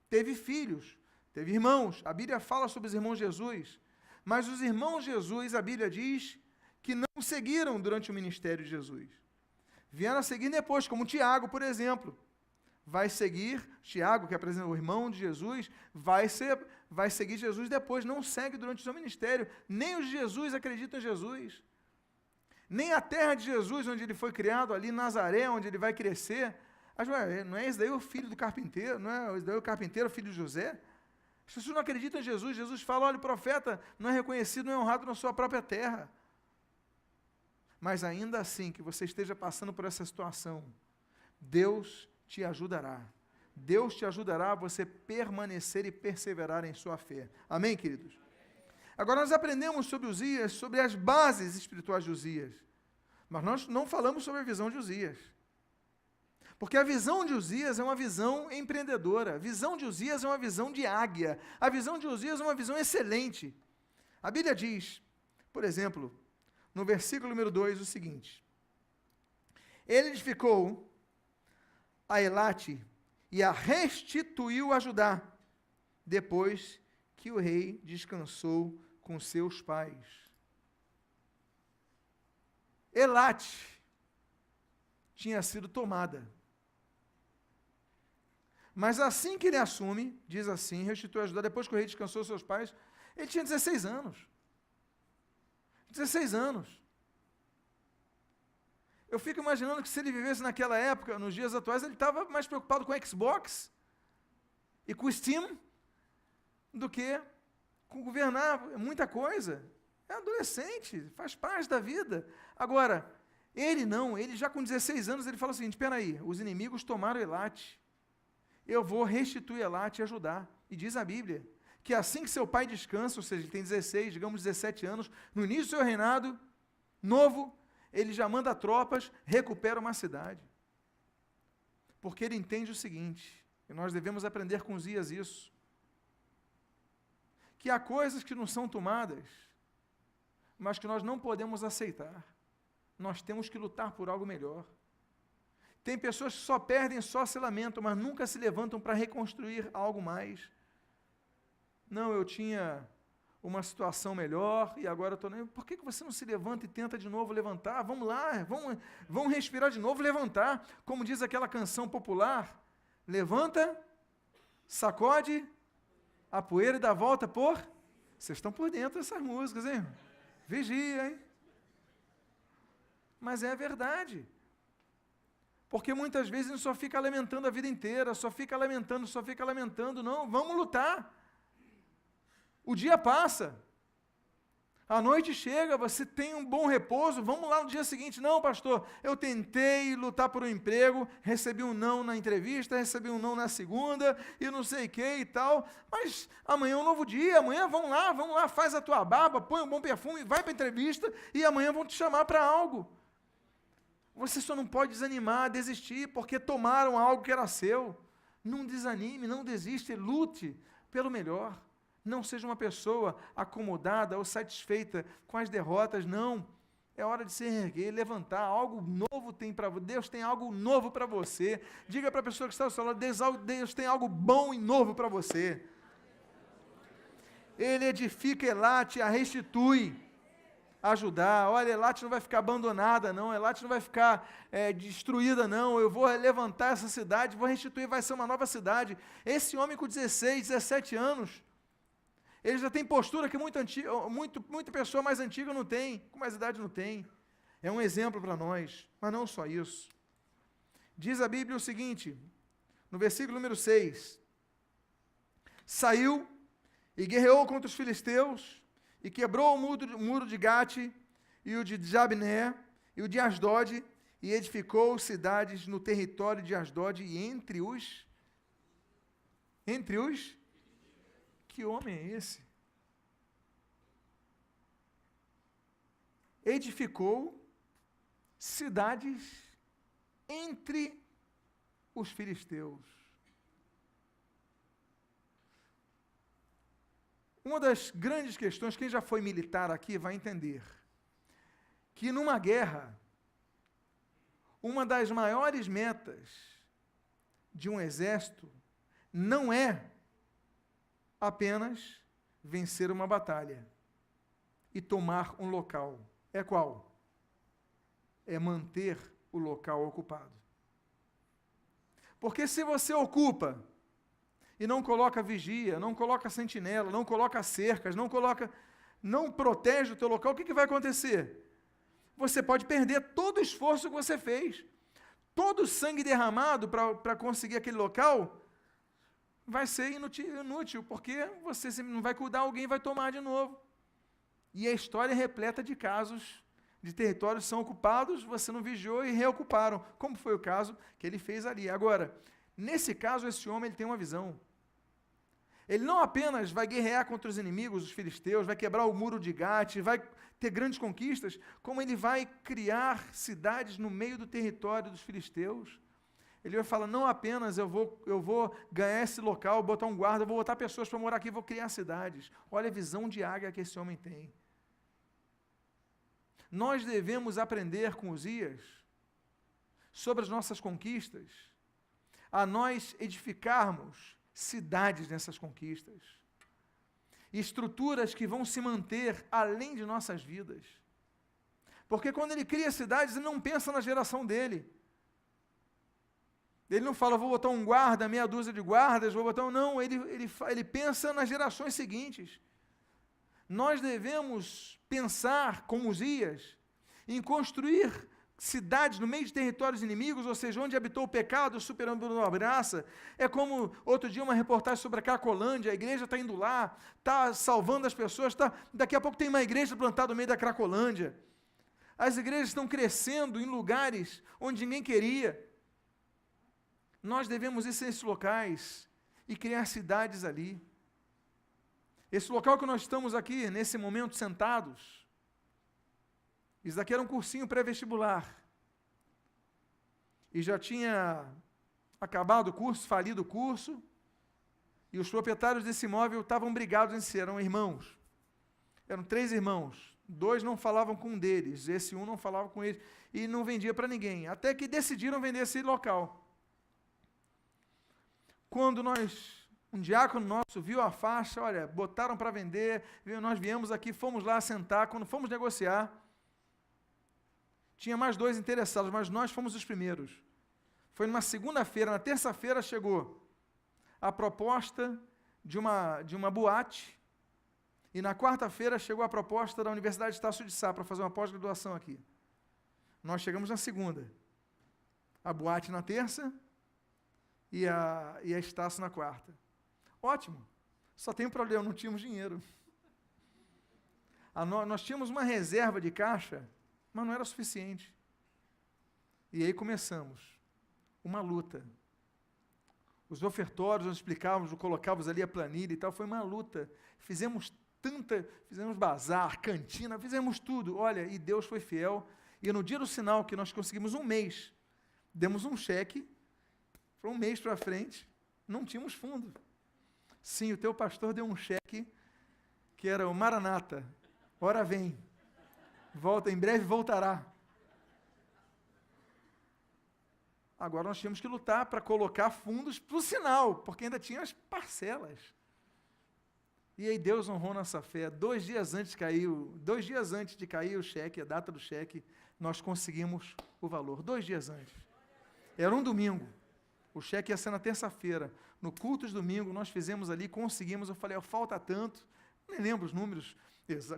teve filhos, teve irmãos. A Bíblia fala sobre os irmãos de Jesus, mas os irmãos de Jesus, a Bíblia diz que não seguiram durante o ministério de Jesus. Vieram a seguir depois, como Tiago, por exemplo. Vai seguir, Tiago, que apresenta o irmão de Jesus, vai seguir Jesus depois, não segue durante o seu ministério. Nem os de Jesus acreditam em Jesus. Nem a terra de Jesus, onde ele foi criado, ali em Nazaré, onde ele vai crescer. Mas não é esse daí o filho do carpinteiro? Não é esse daí o carpinteiro, filho de José? As pessoas não acreditam em Jesus. Jesus fala, olha, o profeta não é reconhecido, não é honrado na sua própria terra. Mas ainda assim, que você esteja passando por essa situação, Deus te ajudará. Deus te ajudará a você permanecer e perseverar em sua fé. Amém, queridos? Agora nós aprendemos sobre Uzias, sobre as bases espirituais de Uzias. Mas nós não falamos sobre a visão de Uzias. Porque a visão de Uzias é uma visão empreendedora. A visão de Uzias é uma visão de águia. A visão de Uzias é uma visão excelente. A Bíblia diz, por exemplo, no versículo número 2, o seguinte: ele edificou a Elate e a restituiu a Judá, depois que o rei descansou com seus pais. Elate tinha sido tomada. Mas assim que ele assume, diz assim, restituiu a Judá, depois que o rei descansou seus pais, ele tinha 16 anos. 16 anos. Eu fico imaginando que se ele vivesse naquela época, nos dias atuais, ele estava mais preocupado com o Xbox e com o Steam do que com governar muita coisa. É adolescente, faz parte da vida. Agora, ele não, ele já com 16 anos, ele fala o seguinte, espera aí, os inimigos tomaram Elate, eu vou restituir Elate e ajudar. E diz a Bíblia, que assim que seu pai descansa, ou seja, ele tem 16, digamos 17 anos, no início do seu reinado, novo, ele já manda tropas, recupera uma cidade. Porque ele entende o seguinte, e nós devemos aprender com Uzias isso, que há coisas que não são tomadas, mas que nós não podemos aceitar. Nós temos que lutar por algo melhor. Tem pessoas que só perdem, só se lamentam, mas nunca se levantam para reconstruir algo mais. Não, eu tinha uma situação melhor e agora eu estou... Por que você não se levanta e tenta de novo levantar? Vamos lá, vamos respirar de novo, levantar. Como diz aquela canção popular, levanta, sacode a poeira e dá volta por... Vocês estão por dentro dessas músicas, hein? Vigia, hein? Mas é a verdade. Porque muitas vezes a gente só fica lamentando a vida inteira, só fica lamentando. Não, vamos lutar. O dia passa, a noite chega, você tem um bom repouso, vamos lá no dia seguinte. Não, pastor, eu tentei lutar por um emprego, recebi um não na entrevista, recebi um não na segunda, e não sei o que e tal, mas amanhã é um novo dia, amanhã vamos lá, faz a tua barba, põe um bom perfume, vai para a entrevista, e amanhã vão te chamar para algo. Você só não pode desanimar, desistir, porque tomaram algo que era seu. Não desanime, não desiste, lute pelo melhor. Não seja uma pessoa acomodada ou satisfeita com as derrotas, não. É hora de se erguer, levantar, algo novo tem para você, Deus tem algo novo para você. Diga para a pessoa que está ao seu lado, Deus tem algo bom e novo para você. Ele edifica Elate, a restitui, ajudar. Olha, Elate não vai ficar abandonada, não. Elate não vai ficar destruída, não. Eu vou levantar essa cidade, vou restituir, vai ser uma nova cidade. Esse homem com 16, 17 anos, ele já tem postura que muita pessoa mais antiga não tem, com mais idade não tem. É um exemplo para nós, mas não só isso. Diz a Bíblia o seguinte, no versículo número 6, saiu e guerreou contra os filisteus, e quebrou o muro de Gate, e o de Jabné, e o de Asdod, e edificou cidades no território de Asdod, e entre os... Que homem é esse? Edificou cidades entre os filisteus. Uma das grandes questões, quem já foi militar aqui vai entender, que numa guerra, uma das maiores metas de um exército não é apenas vencer uma batalha e tomar um local. É qual? É manter o local ocupado. Porque se você ocupa e não coloca vigia, não coloca sentinela, não coloca cercas, não protege o teu local, o que vai acontecer? Você pode perder todo o esforço que você fez. Todo o sangue derramado para conseguir aquele local vai ser inútil, porque você não vai cuidar, alguém vai tomar de novo. E a história é repleta de casos de territórios que são ocupados, você não vigiou e reocuparam, como foi o caso que ele fez ali. Agora, nesse caso, esse homem ele tem uma visão. Ele não apenas vai guerrear contra os inimigos, os filisteus, vai quebrar o muro de Gate, vai ter grandes conquistas, como ele vai criar cidades no meio do território dos filisteus. Ele vai falar, não apenas eu vou ganhar esse local, botar um guarda, vou botar pessoas para morar aqui, vou criar cidades. Olha a visão de águia que esse homem tem. Nós devemos aprender com Uzias sobre as nossas conquistas, a nós edificarmos cidades nessas conquistas, estruturas que vão se manter além de nossas vidas. Porque quando ele cria cidades, ele não pensa na geração dele. Ele não fala, vou botar um guarda, meia dúzia de guardas, vou botar um... Não, ele pensa nas gerações seguintes. Nós devemos pensar, como Uzias, em construir cidades no meio de territórios inimigos, ou seja, onde habitou o pecado, superando a graça. É como, outro dia, uma reportagem sobre a Cracolândia, a igreja está indo lá, está salvando as pessoas, daqui a pouco tem uma igreja plantada no meio da Cracolândia. As igrejas estão crescendo em lugares onde ninguém queria. Nós devemos ir a esses locais e criar cidades ali. Esse local que nós estamos aqui, nesse momento, sentados, isso daqui era um cursinho pré-vestibular. E já tinha acabado o curso, falido o curso, e os proprietários desse imóvel estavam brigados em si, eram irmãos. Eram 3 irmãos, 2 não falavam com um deles, esse um não falava com ele, e não vendia para ninguém, até que decidiram vender esse local. Quando um diácono nosso viu a faixa, olha, botaram para vender, nós viemos aqui, fomos lá sentar, quando fomos negociar, tinha mais 2 interessados, mas nós fomos os primeiros. Foi numa segunda-feira, na terça-feira chegou a proposta de uma boate, e na quarta-feira chegou a proposta da Universidade de Estácio de Sá para fazer uma pós-graduação aqui. Nós chegamos na segunda, a boate na terça e a Estácio na quarta. Ótimo, só tem um problema, não tínhamos dinheiro. Nós tínhamos uma reserva de caixa, mas não era suficiente. E aí começamos uma luta. Os ofertórios, nós explicávamos, colocávamos ali a planilha e tal, foi uma luta. Fizemos bazar, cantina, fizemos tudo. Olha, e Deus foi fiel. E no dia do sinal, que nós conseguimos um mês, demos um cheque, foi um mês para frente, não tínhamos fundo. Sim, o teu pastor deu um cheque, que era o Maranata, ora vem, volta, em breve voltará. Agora nós tínhamos que lutar para colocar fundos para o sinal, porque ainda tinha as parcelas. E aí Deus honrou nossa fé. 2 dias antes de cair o cheque, a data do cheque, nós conseguimos o valor. 2 dias antes. Era um domingo. O cheque ia ser na terça-feira. No culto de domingo, nós fizemos ali, conseguimos. Eu falei, falta tanto. Nem lembro os números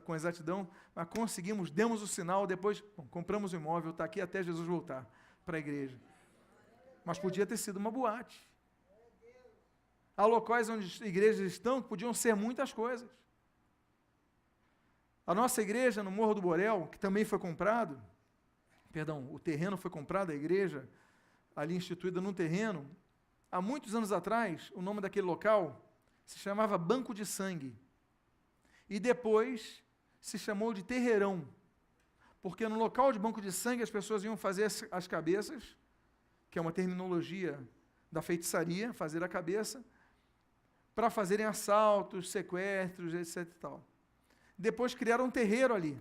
com exatidão, mas conseguimos, demos o sinal, depois compramos o imóvel, está aqui até Jesus voltar para a igreja. Mas podia ter sido uma boate. Há locais onde igrejas estão que podiam ser muitas coisas. A nossa igreja no Morro do Borel, que também foi comprado, o terreno foi comprado, a igreja ali instituída num terreno, há muitos anos atrás, o nome daquele local se chamava Banco de Sangue. E depois se chamou de Terreirão, porque no local de banco de sangue as pessoas iam fazer as cabeças, que é uma terminologia da feitiçaria, fazer a cabeça, para fazerem assaltos, sequestros, etc. e tal. Depois criaram um terreiro ali,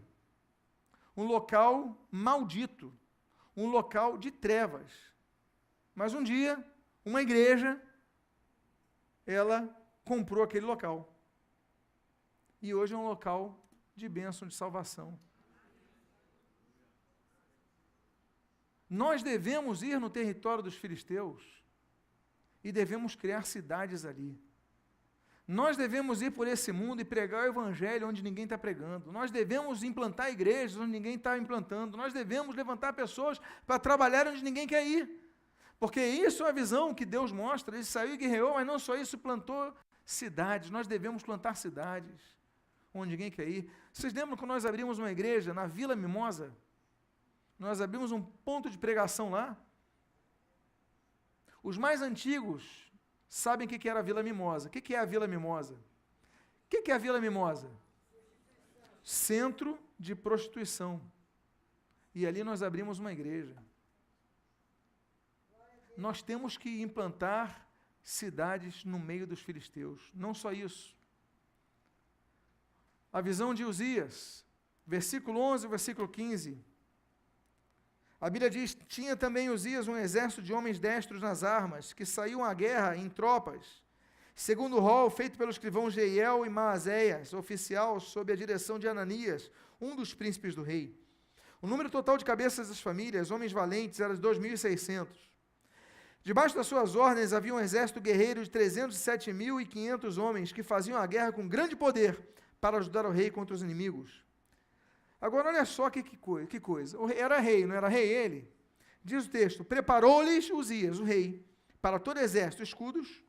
um local maldito, um local de trevas. Mas um dia, uma igreja, ela comprou aquele local. E hoje é um local de bênção, de salvação. Nós devemos ir no território dos filisteus e devemos criar cidades ali. Nós devemos ir por esse mundo e pregar o evangelho onde ninguém está pregando. Nós devemos implantar igrejas onde ninguém está implantando. Nós devemos levantar pessoas para trabalhar onde ninguém quer ir. Porque isso é a visão que Deus mostra. Ele saiu e guerreou, mas não só isso, plantou cidades. Nós devemos plantar cidades onde ninguém quer ir. Vocês lembram que nós abrimos uma igreja na Vila Mimosa? Nós abrimos um ponto de pregação lá. Os mais antigos sabem o que era a Vila Mimosa. O que é a Vila Mimosa? O que é a Vila Mimosa? Centro de prostituição. E ali nós abrimos uma igreja. Nós temos que implantar cidades no meio dos filisteus. Não só isso. A visão de Uzias, versículo 11 e versículo 15. A Bíblia diz, tinha também Uzias um exército de homens destros nas armas, que saíam à guerra em tropas, segundo o rol feito pelos escrivãos Jeiel e Maazéias, oficial sob a direção de Ananias, um dos príncipes do rei. O número total de cabeças das famílias, homens valentes, era de 2.600. Debaixo das suas ordens havia um exército guerreiro de 307.500 homens, que faziam a guerra com grande poder, para ajudar o rei contra os inimigos. Agora, olha só que coisa. Era rei, não era rei ele? Diz o texto, preparou-lhes Uzias, o rei, para todo exército, escudos,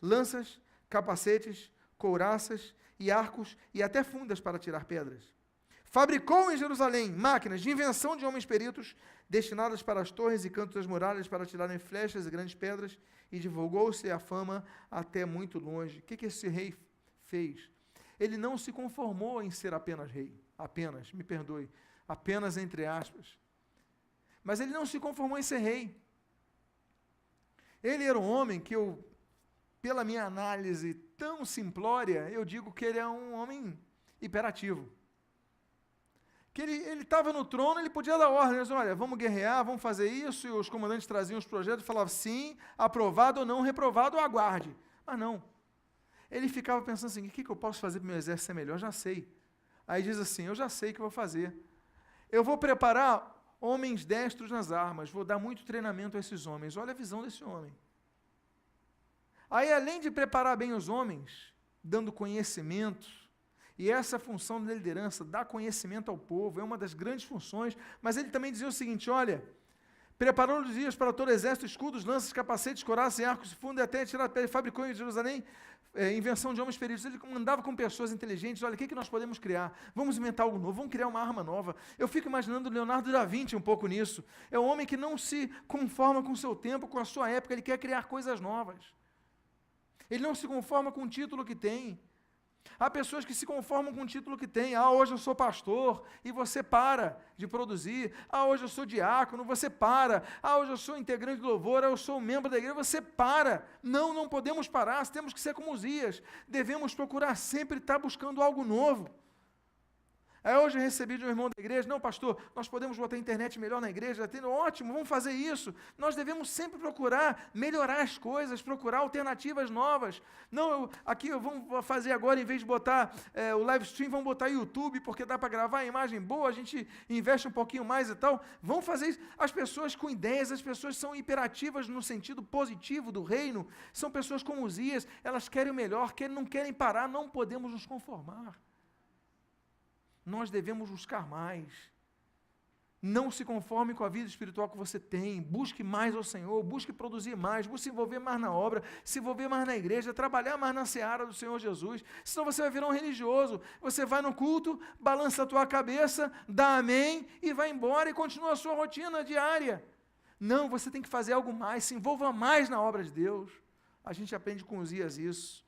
lanças, capacetes, couraças e arcos, e até fundas para tirar pedras. Fabricou em Jerusalém máquinas de invenção de homens peritos, destinadas para as torres e cantos das muralhas, para tirarem flechas e grandes pedras, e divulgou-se a fama até muito longe. O que esse rei fez? Ele não se conformou em ser apenas rei. Apenas entre aspas. Mas ele não se conformou em ser rei. Ele era um homem que pela minha análise tão simplória, eu digo que ele é um homem hiperativo. Que ele estava no trono, ele podia dar ordens, olha, vamos guerrear, vamos fazer isso, e os comandantes traziam os projetos e falavam sim, aprovado ou não, reprovado, aguarde. Mas não. Ele ficava pensando assim, o que eu posso fazer para o meu exército ser melhor? Já sei. Aí diz assim, eu já sei o que eu vou fazer. Eu vou preparar homens destros nas armas, vou dar muito treinamento a esses homens. Olha a visão desse homem. Aí, além de preparar bem os homens, dando conhecimento, e essa função da liderança, dar conhecimento ao povo, é uma das grandes funções, mas ele também dizia o seguinte, olha, preparou os dias para todo o exército, escudos, lanças, capacetes, couraças e arcos, fundo e até tirar a pele, fabricou em Jerusalém, invenção de homens peritos. Ele andava com pessoas inteligentes, olha, o que nós podemos criar? Vamos inventar algo novo, vamos criar uma arma nova. Eu fico imaginando o Leonardo da Vinci um pouco nisso. É um homem que não se conforma com o seu tempo, com a sua época, ele quer criar coisas novas. Ele não se conforma com o título que tem. Há pessoas que se conformam com o título que tem. Hoje eu sou pastor, e você para de produzir. Hoje eu sou diácono, você para. Hoje eu sou integrante de louvor, eu sou membro da igreja, você para. Não podemos parar, temos que ser como Uzias. Devemos procurar sempre estar buscando algo novo. Aí hoje eu recebi de um irmão da igreja, não pastor, nós podemos botar a internet melhor na igreja, ótimo, vamos fazer isso. Nós devemos sempre procurar melhorar as coisas, procurar alternativas novas. Não, vamos fazer agora, em vez de botar o live stream, vamos botar YouTube, porque dá para gravar a imagem boa, a gente investe um pouquinho mais e tal. Vamos fazer isso. As pessoas com ideias, as pessoas são hiperativas no sentido positivo do reino, são pessoas como Uzias, elas querem o melhor, não querem parar, não podemos nos conformar. Nós devemos buscar mais. Não se conforme com a vida espiritual que você tem. Busque mais ao Senhor, busque produzir mais, busque se envolver mais na obra, se envolver mais na igreja, trabalhar mais na seara do Senhor Jesus. Senão você vai virar um religioso. Você vai no culto, balança a tua cabeça, dá amém e vai embora e continua a sua rotina diária. Não, você tem que fazer algo mais, se envolva mais na obra de Deus. A gente aprende com Uzias isso.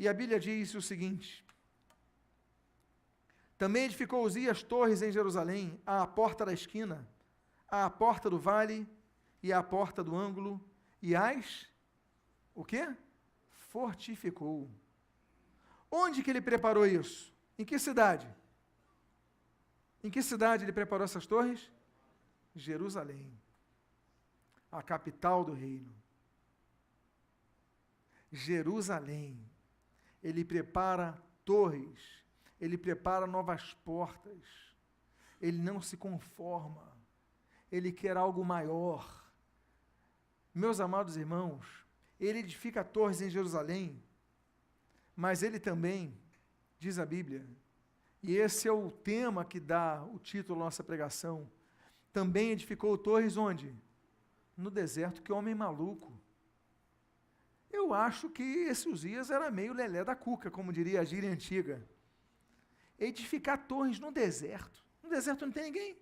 E a Bíblia diz o seguinte, também edificou Uzias torres em Jerusalém, à porta da esquina, à porta do vale e à porta do ângulo, e o quê? Fortificou. Onde que ele preparou isso? Em que cidade? Em que cidade ele preparou essas torres? Jerusalém, a capital do reino. Jerusalém. Ele prepara torres, ele prepara novas portas, ele não se conforma, ele quer algo maior. Meus amados irmãos, ele edifica torres em Jerusalém, mas ele também, diz a Bíblia, e esse é o tema que dá o título à nossa pregação, também edificou torres onde? No deserto. Que homem maluco. Eu acho que esse Uzias era meio lelé da cuca, como diria a gíria antiga. Edificar torres no deserto. No deserto não tem ninguém.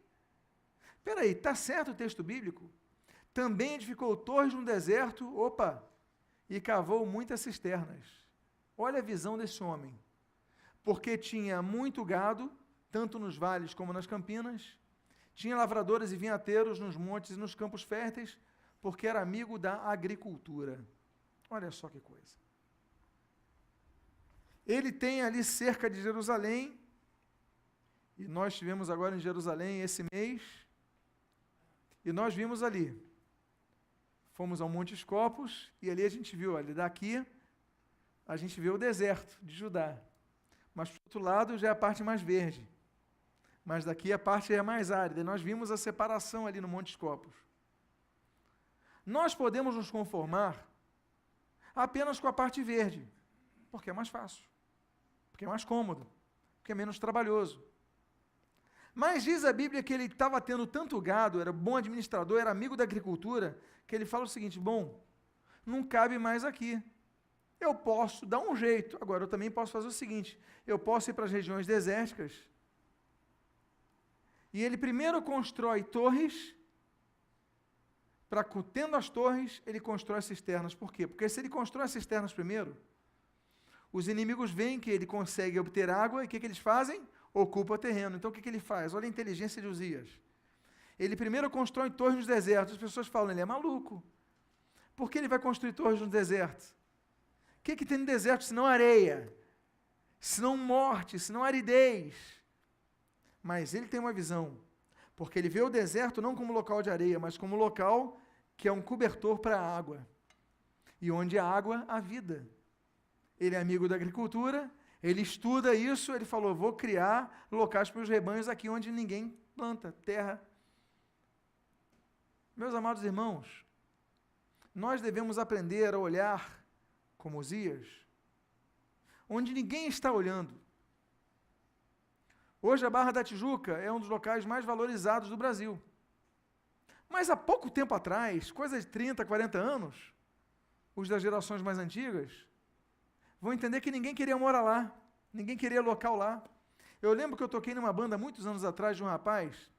Espera aí, está certo o texto bíblico? Também edificou torres no deserto, e cavou muitas cisternas. Olha a visão desse homem. Porque tinha muito gado, tanto nos vales como nas campinas, tinha lavradores e vinhateiros nos montes e nos campos férteis, porque era amigo da agricultura. Olha só que coisa. Ele tem ali cerca de Jerusalém, e nós estivemos agora em Jerusalém esse mês, e nós vimos ali, fomos ao Monte Scopus, e ali a gente viu, ali daqui, a gente vê o deserto de Judá, mas do outro lado já é a parte mais verde, mas daqui a parte é mais árida, e nós vimos a separação ali no Monte Scopus. Nós podemos nos conformar apenas com a parte verde, porque é mais fácil, porque é mais cômodo, porque é menos trabalhoso. Mas diz a Bíblia que ele estava tendo tanto gado, era bom administrador, era amigo da agricultura, que ele fala o seguinte: bom, não cabe mais aqui. Eu posso dar um jeito. Agora, eu também posso fazer o seguinte: eu posso ir para as regiões desérticas. E ele primeiro constrói torres, tendo as torres, ele constrói cisternas. Por quê? Porque se ele constrói as cisternas primeiro, os inimigos veem que ele consegue obter água, e o que eles fazem? Ocupa o terreno. Então, o que ele faz? Olha a inteligência de Uzias. Ele primeiro constrói torres nos desertos. As pessoas falam, ele é maluco. Por que ele vai construir torres no deserto? O que tem no deserto senão areia? Senão morte, senão aridez? Mas ele tem uma visão, porque ele vê o deserto não como local de areia, mas como local que é um cobertor para a água. E onde há água, há vida. Ele é amigo da agricultura, ele estuda isso, ele falou, vou criar locais para os rebanhos aqui onde ninguém planta, terra. Meus amados irmãos, nós devemos aprender a olhar como Uzias, onde ninguém está olhando. Hoje a Barra da Tijuca é um dos locais mais valorizados do Brasil. Mas há pouco tempo atrás, coisa de 30, 40 anos, os das gerações mais antigas, vão entender que ninguém queria morar lá, ninguém queria local lá. Eu lembro que eu toquei numa banda muitos anos atrás de um rapaz,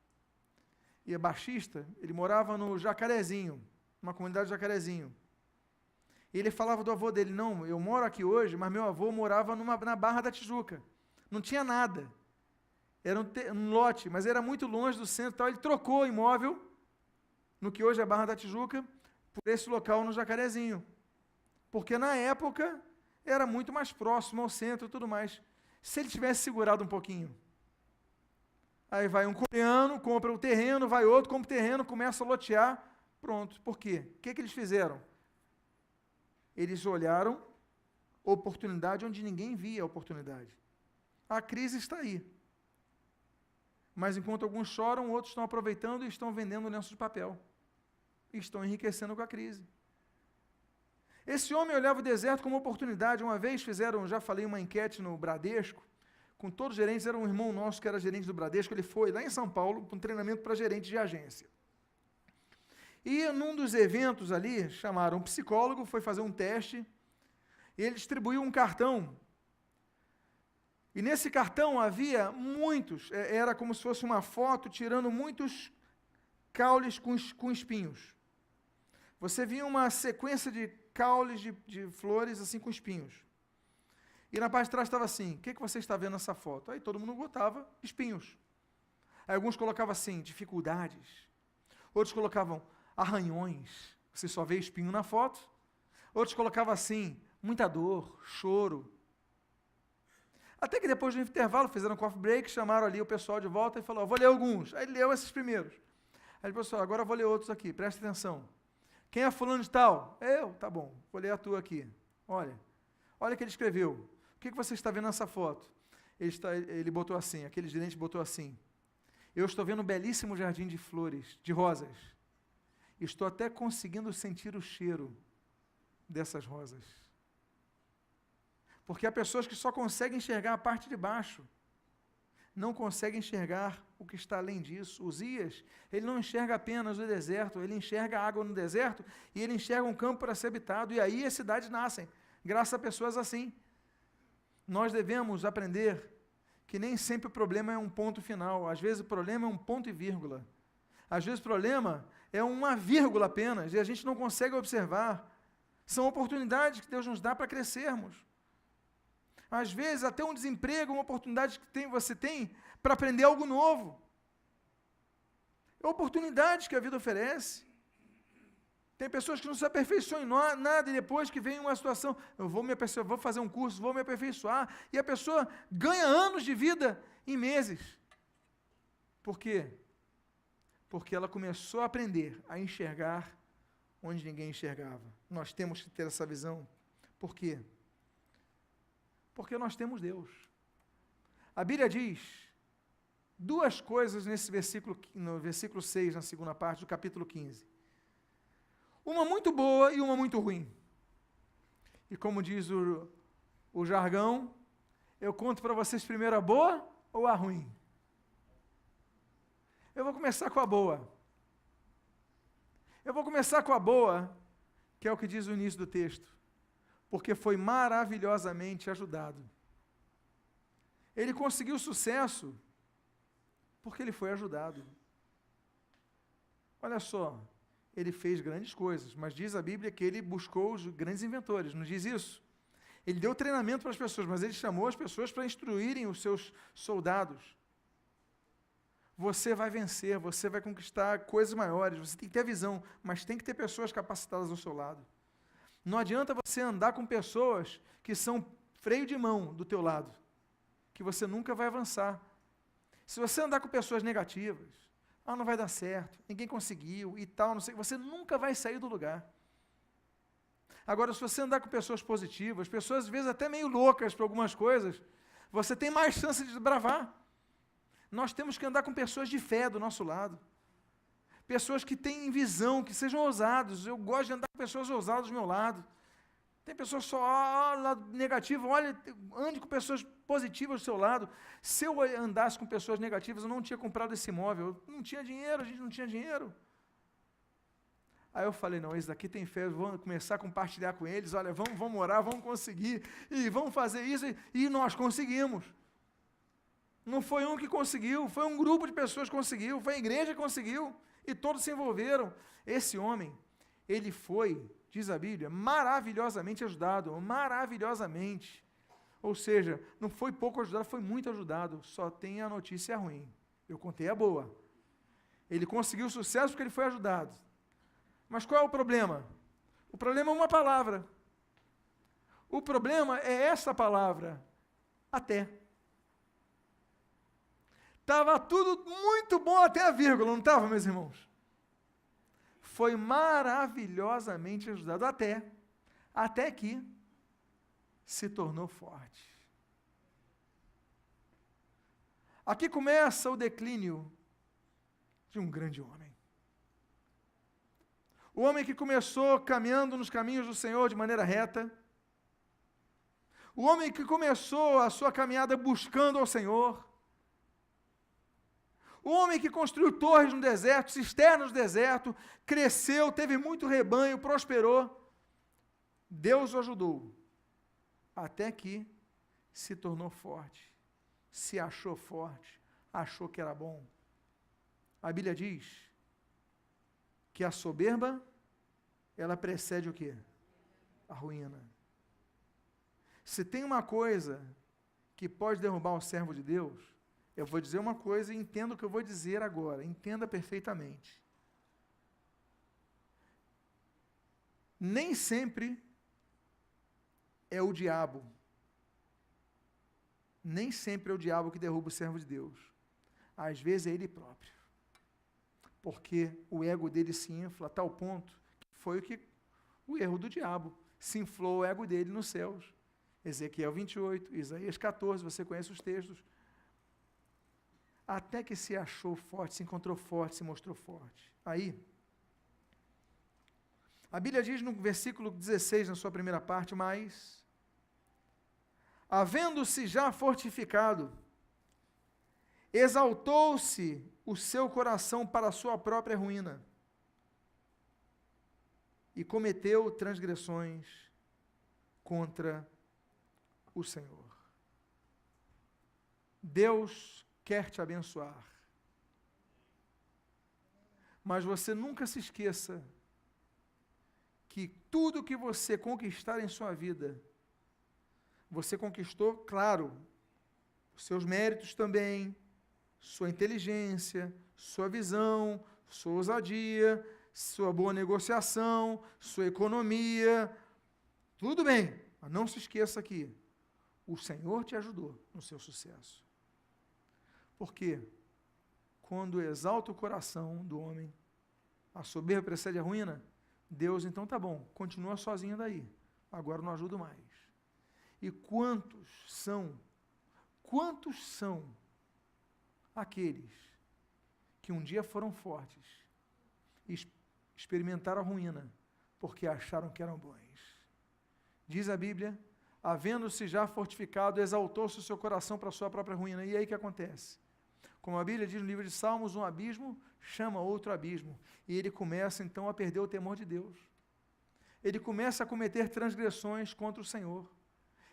e é baixista, ele morava no Jacarezinho, numa comunidade de Jacarezinho. E ele falava do avô dele, não, eu moro aqui hoje, mas meu avô morava na Barra da Tijuca. Não tinha nada. Era um lote, mas era muito longe do centro, então ele trocou o imóvel, no que hoje é a Barra da Tijuca, por esse local no Jacarezinho. Porque na época era muito mais próximo ao centro e tudo mais. Se ele tivesse segurado um pouquinho, aí vai um coreano, compra o terreno, vai outro, compra o terreno, começa a lotear, pronto. Por quê? O que eles fizeram? Eles olharam oportunidade onde ninguém via a oportunidade. A crise está aí. Mas enquanto alguns choram, outros estão aproveitando e estão vendendo lenço de papel. E estão enriquecendo com a crise. Esse homem olhava o deserto como oportunidade. Uma vez fizeram, já falei, uma enquete no Bradesco, com todos os gerentes, era um irmão nosso que era gerente do Bradesco, ele foi lá em São Paulo para um treinamento para gerente de agência. E num dos eventos ali, chamaram um psicólogo, foi fazer um teste, e ele distribuiu um cartão. E nesse cartão havia muitos, era como se fosse uma foto tirando muitos caules com espinhos. Você via uma sequência de caules de flores assim com espinhos. E na parte de trás estava assim, o que você está vendo nessa foto? Aí todo mundo botava espinhos. Aí alguns colocavam assim, dificuldades. Outros colocavam arranhões, você só vê espinho na foto. Outros colocavam assim, muita dor, choro. Até que depois do intervalo, fizeram um coffee break, chamaram ali o pessoal de volta e falou, vou ler alguns. Aí ele leu esses primeiros. Aí ele falou, agora eu vou ler outros aqui, presta atenção. Quem é fulano de tal? Eu, tá bom, vou ler a tua aqui. Olha o que ele escreveu. O que você está vendo nessa foto? Ele botou assim, aquele gerente botou assim, eu estou vendo um belíssimo jardim de flores, de rosas. Estou até conseguindo sentir o cheiro dessas rosas. Porque há pessoas que só conseguem enxergar a parte de baixo, não conseguem enxergar o que está além disso. Uzias, ele não enxerga apenas o deserto, ele enxerga a água no deserto e ele enxerga um campo para ser habitado, e aí as cidades nascem, graças a pessoas assim. Nós devemos aprender que nem sempre o problema é um ponto final, às vezes o problema é um ponto e vírgula. Às vezes o problema é uma vírgula apenas, e a gente não consegue observar. São oportunidades que Deus nos dá para crescermos. Às vezes, até um desemprego, uma oportunidade que você tem para aprender algo novo. É oportunidades que a vida oferece. Tem pessoas que não se aperfeiçoam em nada, e depois que vem uma situação, eu vou fazer um curso, vou me aperfeiçoar, e a pessoa ganha anos de vida em meses. Por quê? Porque ela começou a aprender a enxergar onde ninguém enxergava. Nós temos que ter essa visão. Por quê? Porque nós temos Deus. A Bíblia diz duas coisas nesse versículo, no versículo 6, na segunda parte do capítulo 15. Uma muito boa e uma muito ruim. E como diz o jargão, eu conto para vocês primeiro a boa ou a ruim? Eu vou começar com a boa. Eu vou começar com a boa, que é o que diz o início do texto. Porque foi maravilhosamente ajudado. Ele conseguiu sucesso porque ele foi ajudado. Olha só, ele fez grandes coisas, mas diz a Bíblia que ele buscou os grandes inventores, não diz isso? Ele deu treinamento para as pessoas, mas ele chamou as pessoas para instruírem os seus soldados. Você vai vencer, você vai conquistar coisas maiores, você tem que ter a visão, mas tem que ter pessoas capacitadas ao seu lado. Não adianta você andar com pessoas que são freio de mão do teu lado, que você nunca vai avançar. Se você andar com pessoas negativas, não vai dar certo, ninguém conseguiu e tal, não sei, você nunca vai sair do lugar. Agora, se você andar com pessoas positivas, pessoas às vezes até meio loucas para algumas coisas, você tem mais chance de desbravar. Nós temos que andar com pessoas de fé do nosso lado. Pessoas que têm visão, que sejam ousados. Eu gosto de andar com pessoas ousadas do meu lado. Tem pessoas só lado negativo, ande com pessoas positivas do seu lado. Se eu andasse com pessoas negativas, eu não tinha comprado esse imóvel. Eu não tinha dinheiro, a gente não tinha dinheiro. Aí eu falei, não, esse daqui tem fé, vamos começar a compartilhar com eles, olha, vamos orar, vamos conseguir, e vamos fazer isso, e nós conseguimos. Não foi um que conseguiu, foi um grupo de pessoas que conseguiu, foi a igreja que conseguiu, e todos se envolveram. Esse homem, ele foi, diz a Bíblia, maravilhosamente ajudado, maravilhosamente. Ou seja, não foi pouco ajudado, foi muito ajudado, só tem a notícia ruim. Eu contei a boa. Ele conseguiu sucesso porque ele foi ajudado. Mas qual é o problema? O problema é uma palavra. O problema é essa palavra, até. Estava tudo muito bom até a vírgula, não estava, meus irmãos? Foi maravilhosamente ajudado até que se tornou forte. Aqui começa o declínio de um grande homem. O homem que começou caminhando nos caminhos do Senhor de maneira reta. O homem que começou a sua caminhada buscando ao Senhor. O homem que construiu torres no deserto, cisternas no deserto, cresceu, teve muito rebanho, prosperou. Deus o ajudou, até que se tornou forte, se achou forte, achou que era bom. A Bíblia diz que a soberba, ela precede o quê? A ruína. Se tem uma coisa que pode derrubar o servo de Deus, eu vou dizer uma coisa e entenda o que eu vou dizer agora, entenda perfeitamente. Nem sempre é o diabo. nem sempre é o diabo que derruba o servo de Deus. Às vezes é ele próprio. Porque o ego dele se infla a tal ponto que foi o erro do diabo. Se inflou o ego dele nos céus. Ezequiel 28, Isaías 14, você conhece os textos. Até que se achou forte, se encontrou forte, se mostrou forte. Aí, a Bíblia diz no versículo 16, na sua primeira parte, mas, havendo-se já fortificado, exaltou-se o seu coração para a sua própria ruína, e cometeu transgressões contra o Senhor. Deus quer te abençoar, mas você nunca se esqueça que tudo que você conquistar em sua vida, você conquistou, claro, seus méritos também, sua inteligência, sua visão, sua ousadia, sua boa negociação, sua economia, tudo bem, mas não se esqueça que o Senhor te ajudou no seu sucesso. Porque quando exalta o coração do homem, a soberba precede a ruína, Deus, então tá bom, continua sozinho daí, agora não ajudo mais. E quantos são aqueles que um dia foram fortes e experimentaram a ruína, porque acharam que eram bons? Diz a Bíblia, havendo-se já fortificado, exaltou-se o seu coração para a sua própria ruína. E aí o que acontece? Como a Bíblia diz no livro de Salmos, um abismo chama outro abismo. E ele começa então a perder o temor de Deus. Ele começa a cometer transgressões contra o Senhor.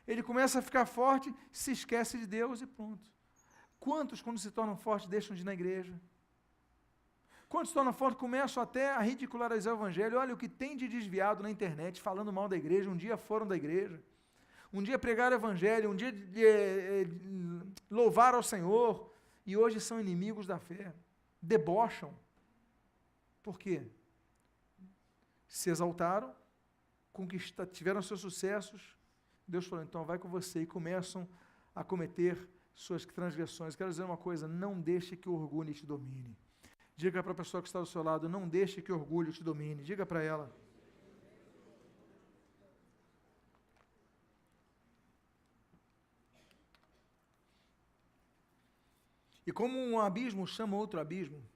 Ele começa a ficar forte, se esquece de Deus e pronto. Quantos, quando se tornam fortes, deixam de ir na igreja? Quantos se tornam fortes, começam até a ridicularizar o Evangelho? Olha o que tem de desviado na internet, falando mal da igreja, um dia foram da igreja, um dia pregaram o Evangelho, um dia louvaram ao Senhor, e hoje são inimigos da fé, debocham. Por quê? Se exaltaram, tiveram seus sucessos, Deus falou, então vai com você, e começam a cometer suas transgressões. Quero dizer uma coisa, não deixe que o orgulho te domine. Diga para a pessoa que está do seu lado, não deixe que o orgulho te domine. Diga para ela. E como um abismo chama outro abismo,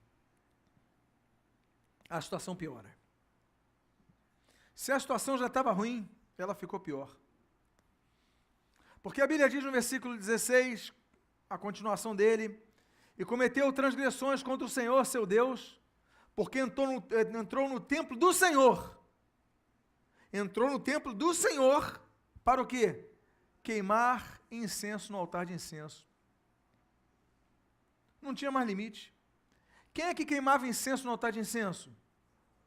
a situação piora. Se a situação já estava ruim, ela ficou pior. Porque a Bíblia diz no versículo 16, a continuação dele, e cometeu transgressões contra o Senhor, seu Deus, porque entrou no templo do Senhor. Entrou no templo do Senhor, para o quê? Queimar incenso no altar de incenso. Não tinha mais limite. Quem é que queimava incenso no altar de incenso?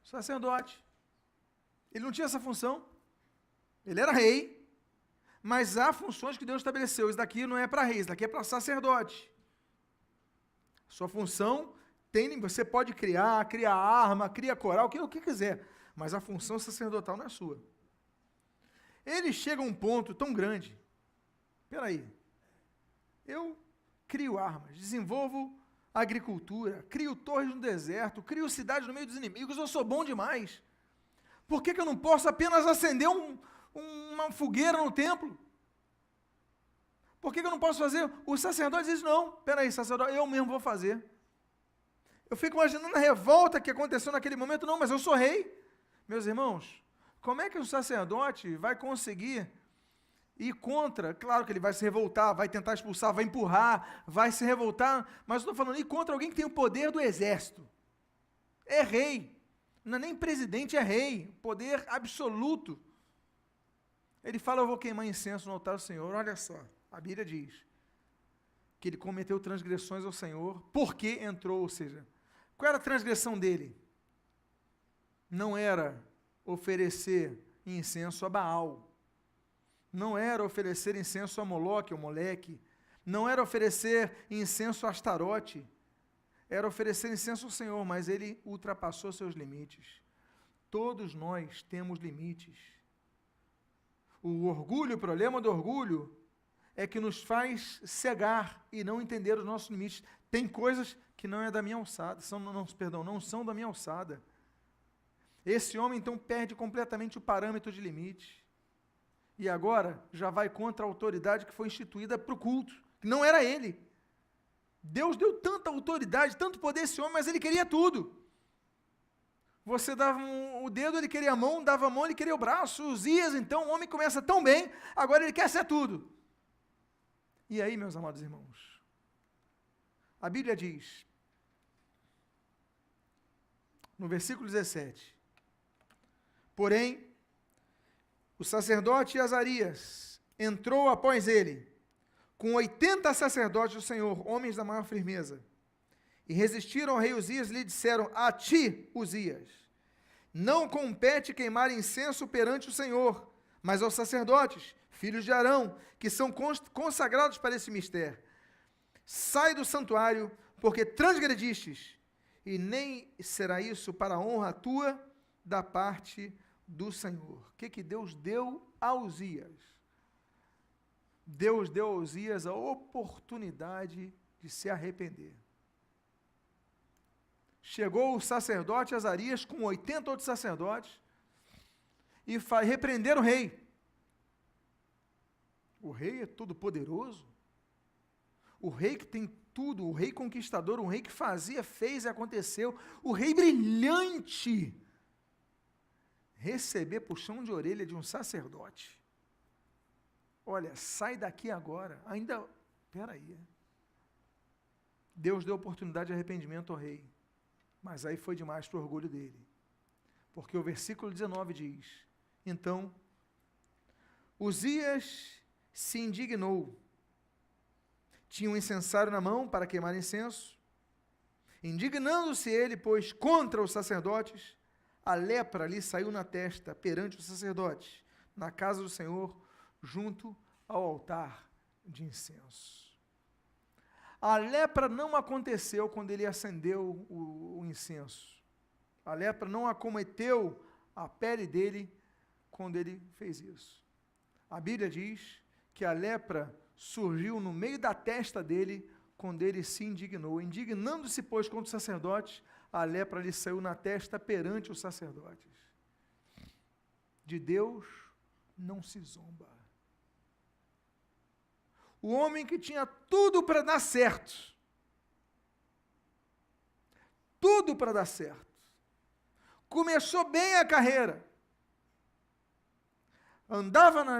O sacerdote. Ele não tinha essa função. Ele era rei, mas há funções que Deus estabeleceu. Isso daqui não é para rei, isso daqui é para sacerdote. Sua função você pode criar arma, cria coral, o que quiser, mas a função sacerdotal não é sua. Ele chega a um ponto tão grande, espera aí, eu crio armas, desenvolvo agricultura, crio torres no deserto, crio cidades no meio dos inimigos, eu sou bom demais. Por que eu não posso apenas acender uma fogueira no templo? Por que eu não posso fazer? Os sacerdotes dizem, não, peraí, sacerdote, eu mesmo vou fazer. Eu fico imaginando a revolta que aconteceu naquele momento, não, mas eu sou rei. Meus irmãos, como é que o sacerdote vai conseguir ir contra? Claro que ele vai se revoltar, vai tentar expulsar, vai empurrar, vai se revoltar, mas eu estou falando, ir contra alguém que tem o poder do exército. É rei. Não é nem presidente, é rei. Poder absoluto. Ele fala, eu vou queimar incenso no altar do Senhor. Olha só, a Bíblia diz que ele cometeu transgressões ao Senhor, porque entrou, ou seja, qual era a transgressão dele? Não era oferecer incenso a Baal, não era oferecer incenso a Moloque ou Moleque, não era oferecer incenso a Astarote, era oferecer incenso ao Senhor, mas ele ultrapassou seus limites. Todos nós temos limites. O orgulho, o problema do orgulho, é que nos faz cegar e não entender os nossos limites. Tem coisas que não é da minha alçada, não são da minha alçada. Esse homem, então, perde completamente o parâmetro de limite. E agora já vai contra a autoridade que foi instituída para o culto, que não era ele. Deus deu tanta autoridade, tanto poder a esse homem, mas ele queria tudo. Você dava o dedo, ele queria a mão, dava a mão, ele queria o braço. Uzias, então, o homem começa tão bem, agora ele quer ser tudo. E aí, meus amados irmãos, a Bíblia diz, no versículo 17, porém, o sacerdote Azarias entrou após ele, com 80 sacerdotes do Senhor, homens da maior firmeza, e resistiram ao rei Uzias e lhe disseram, a ti, Uzias, não compete queimar incenso perante o Senhor, mas aos sacerdotes, filhos de Arão, que são consagrados para esse mistério. Sai do santuário, porque transgredistes, e nem será isso para a honra tua da parte do Senhor. O que Deus deu a Uzias? Deus deu a Uzias a oportunidade de se arrepender. Chegou o sacerdote Azarias com 80 outros sacerdotes e repreenderam o rei. O rei é todo poderoso. O rei que tem tudo, o rei conquistador, o rei que fazia, fez e aconteceu. O rei brilhante. Receber puxão de orelha de um sacerdote. Olha, sai daqui agora. Ainda, peraí. Deus deu oportunidade de arrependimento ao rei. Mas aí foi demais para o orgulho dele. Porque o versículo 19 diz, então, Uzias se indignou. Tinha um incensário na mão para queimar incenso. Indignando-se ele, pois, contra os sacerdotes, a lepra lhe saiu na testa perante os sacerdotes, na casa do Senhor, junto ao altar de incenso. A lepra não aconteceu quando ele acendeu o incenso. A lepra não acometeu a pele dele quando ele fez isso. A Bíblia diz que a lepra surgiu no meio da testa dele quando ele se indignou. Indignando-se, pois, contra os sacerdotes, a lepra lhe saiu na testa perante os sacerdotes. De Deus não se zomba. O homem que tinha tudo para dar certo. Tudo para dar certo. Começou bem a carreira. Andava na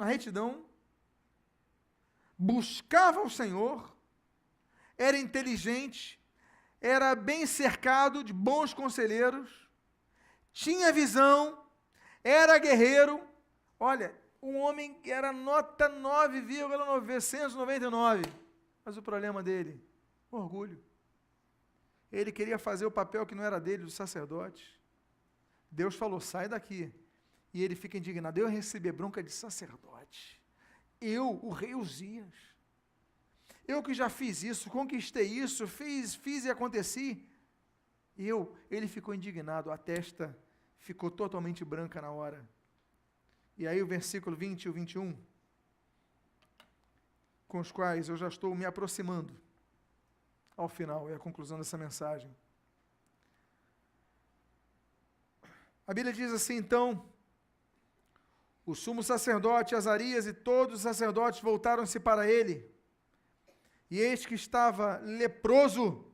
retidão. Buscava o Senhor. Era inteligente. Era bem cercado de bons conselheiros. Tinha visão. Era guerreiro. Olha, um homem que era nota 9,999. Mas o problema dele, orgulho. Ele queria fazer o papel que não era dele, do sacerdote. Deus falou, sai daqui. E ele fica indignado. Eu recebi bronca de sacerdote. Eu, o rei Uzias. Eu que já fiz isso, conquistei isso, fiz e aconteci. Ele ficou indignado, a testa ficou totalmente branca na hora. E aí o versículo 20 e o 21, com os quais eu já estou me aproximando ao final, é a conclusão dessa mensagem. A Bíblia diz assim, então, o sumo sacerdote Azarias e todos os sacerdotes voltaram-se para ele, e eis que estava leproso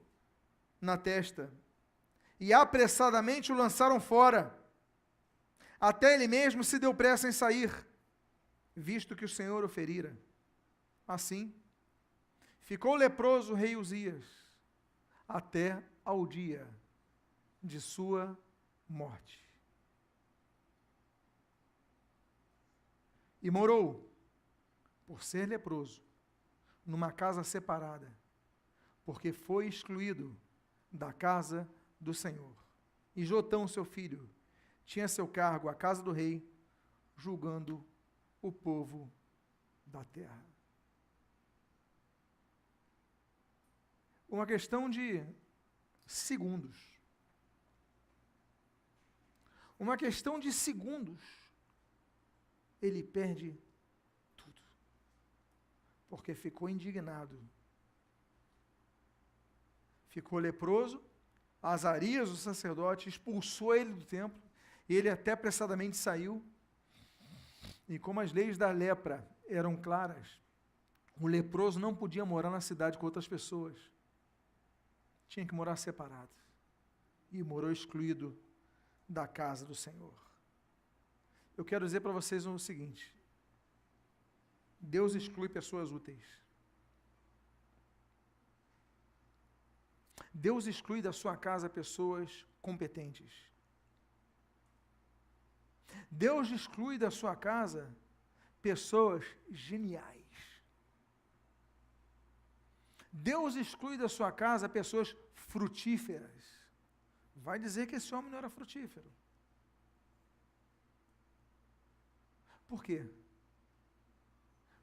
na testa, e apressadamente o lançaram fora. Até ele mesmo se deu pressa em sair, visto que o Senhor o ferira. Assim, ficou leproso o rei Uzias, até ao dia de sua morte. E morou, por ser leproso, numa casa separada, porque foi excluído da casa do Senhor. E Jotão, seu filho, tinha seu cargo a casa do rei, julgando o povo da terra. Uma questão de segundos. Uma questão de segundos. Ele perde tudo. porque ficou indignado. Ficou leproso, Azarias, o sacerdote, expulsou ele do templo, e ele até apressadamente saiu. E como as leis da lepra eram claras, o leproso não podia morar na cidade com outras pessoas. Tinha que morar separado. E morou excluído da casa do Senhor. Eu quero dizer para vocês o seguinte: Deus exclui pessoas úteis. Deus exclui da sua casa pessoas competentes. Deus exclui da sua casa pessoas geniais. Deus exclui da sua casa pessoas frutíferas. Vai dizer que esse homem não era frutífero. Por quê?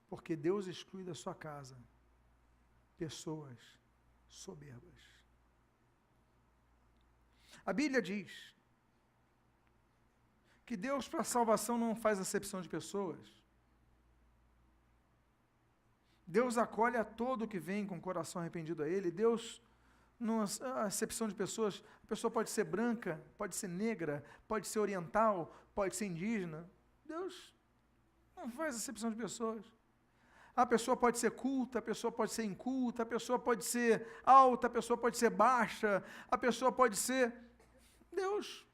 Porque Deus exclui da sua casa pessoas soberbas. A Bíblia diz que Deus, para a salvação, não faz acepção de pessoas. Deus acolhe a todo que vem com o coração arrependido a Ele. Deus, não há acepção de pessoas. A pessoa pode ser branca, pode ser negra, pode ser oriental, pode ser indígena. Deus não faz acepção de pessoas. A pessoa pode ser culta, a pessoa pode ser inculta, a pessoa pode ser alta, a pessoa pode ser baixa, a pessoa pode ser... Deus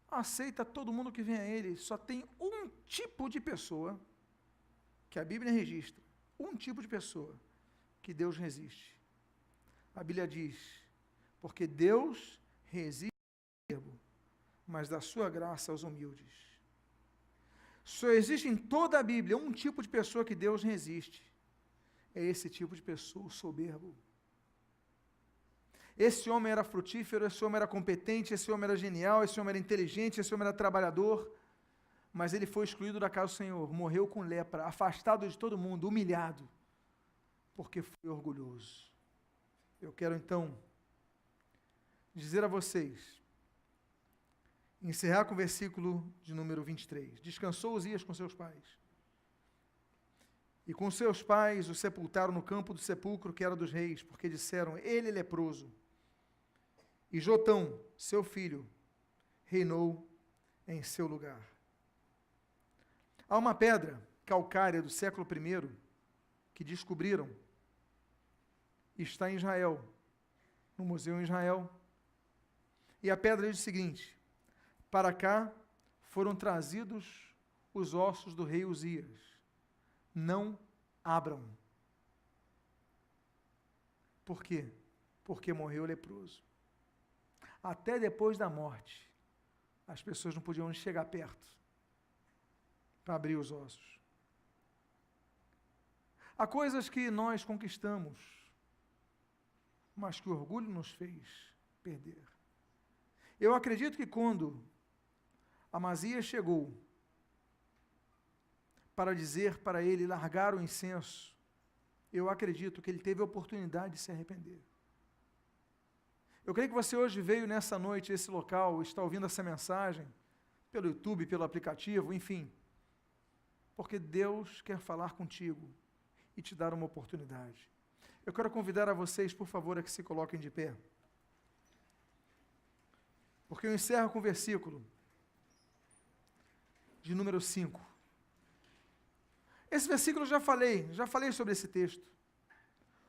aceita todo mundo que vem a Ele. Só tem um tipo de pessoa que a Bíblia registra, um tipo de pessoa que Deus resiste. A Bíblia diz, porque Deus resiste ao soberbo, mas dá sua graça aos humildes. Só existe em toda a Bíblia um tipo de pessoa que Deus resiste. É esse tipo de pessoa, o soberbo. Esse homem era frutífero, esse homem era competente, esse homem era genial, esse homem era inteligente, esse homem era trabalhador, mas ele foi excluído da casa do Senhor, morreu com lepra, afastado de todo mundo, humilhado, porque foi orgulhoso. Eu quero então dizer a vocês, encerrar com o versículo de número 23. Descansou Uzias com seus pais. E com seus pais o sepultaram no campo do sepulcro que era dos reis, porque disseram, ele é leproso. E Jotão, seu filho, reinou em seu lugar. Há uma pedra calcária do século I que descobriram, está em Israel, no museu em Israel. E a pedra diz o seguinte, para cá foram trazidos os ossos do rei Uzias. Não abram. Por quê? Porque morreu leproso. Até depois da morte, as pessoas não podiam chegar perto para abrir os ossos. Há coisas que nós conquistamos, mas que o orgulho nos fez perder. Eu acredito que quando Amazias chegou para dizer para ele largar o incenso, eu acredito que ele teve a oportunidade de se arrepender. Eu creio que você hoje veio nessa noite, esse local, está ouvindo essa mensagem, pelo YouTube, pelo aplicativo, enfim, porque Deus quer falar contigo e te dar uma oportunidade. Eu quero convidar a vocês, por favor, a que se coloquem de pé, porque eu encerro com o versículo de número 5. Esse versículo eu já falei sobre esse texto.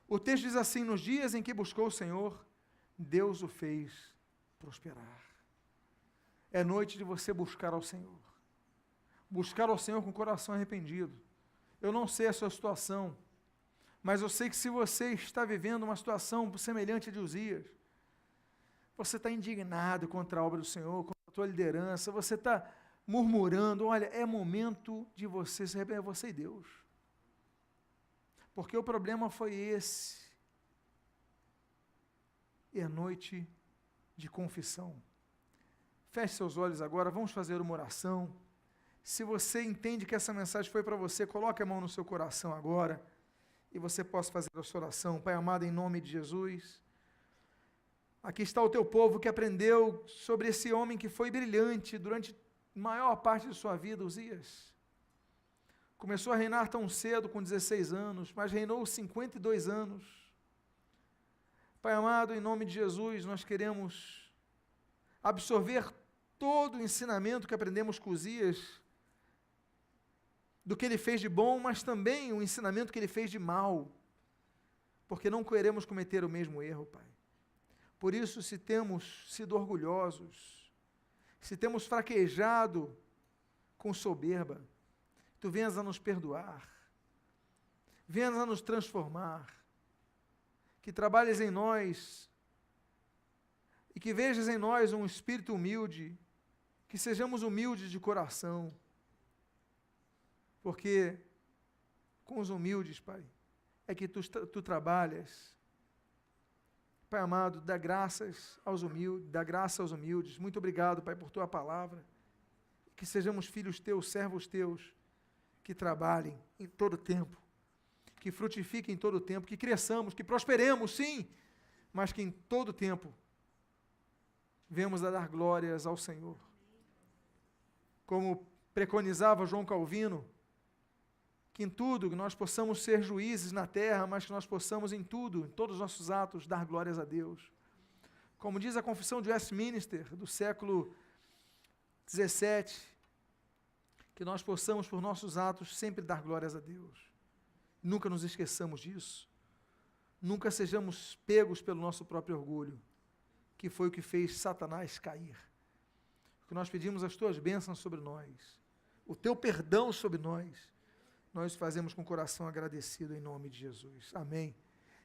O texto diz assim, nos dias em que buscou o Senhor, Deus o fez prosperar. É noite de você buscar ao Senhor. Buscar ao Senhor com o coração arrependido. Eu não sei a sua situação, mas eu sei que se você está vivendo uma situação semelhante a de Uzias, você está indignado contra a obra do Senhor, contra a tua liderança, você está murmurando, olha, é momento de você se arrepender, você e Deus. Porque o problema foi esse. É noite de confissão. Feche seus olhos agora, vamos fazer uma oração. Se você entende que essa mensagem foi para você, coloque a mão no seu coração agora, e você possa fazer a sua oração. Pai amado, em nome de Jesus, aqui está o teu povo que aprendeu sobre esse homem que foi brilhante durante a maior parte de sua vida, Uzias. Começou a reinar tão cedo, com 16 anos, mas reinou 52 anos. Pai amado, em nome de Jesus, nós queremos absorver todo o ensinamento que aprendemos com Uzias, do que ele fez de bom, mas também o ensinamento que ele fez de mal, porque não queremos cometer o mesmo erro, Pai. Por isso, se temos sido orgulhosos, se temos fraquejado com soberba, Tu venhas a nos perdoar, venhas a nos transformar, que trabalhes em nós e que vejas em nós um espírito humilde, que sejamos humildes de coração, porque com os humildes, Pai, é que Tu trabalhas. Pai amado, dá graça aos humildes. Muito obrigado, Pai, por Tua palavra. Que sejamos filhos Teus, servos Teus, que trabalhem em todo tempo, que frutifiquem em todo tempo, que cresçamos, que prosperemos, sim, mas que em todo tempo venhamos a dar glórias ao Senhor. Como preconizava João Calvino, que em tudo nós possamos ser juízes na terra, mas que nós possamos em tudo, em todos os nossos atos, dar glórias a Deus. Como diz a Confissão de Westminster, do século XVII, que nós possamos, por nossos atos, sempre dar glórias a Deus. Nunca nos esqueçamos disso. Nunca sejamos pegos pelo nosso próprio orgulho, que foi o que fez Satanás cair. O que nós pedimos as Tuas bênçãos sobre nós, o Teu perdão sobre nós, nós fazemos com o coração agradecido em nome de Jesus. Amém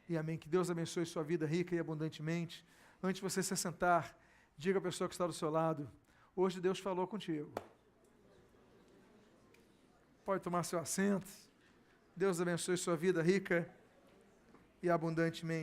e amém. Que Deus abençoe sua vida rica e abundantemente. Antes de você se assentar, diga à pessoa que está do seu lado, hoje Deus falou contigo. Pode tomar seu assento. Deus abençoe sua vida rica e abundantemente.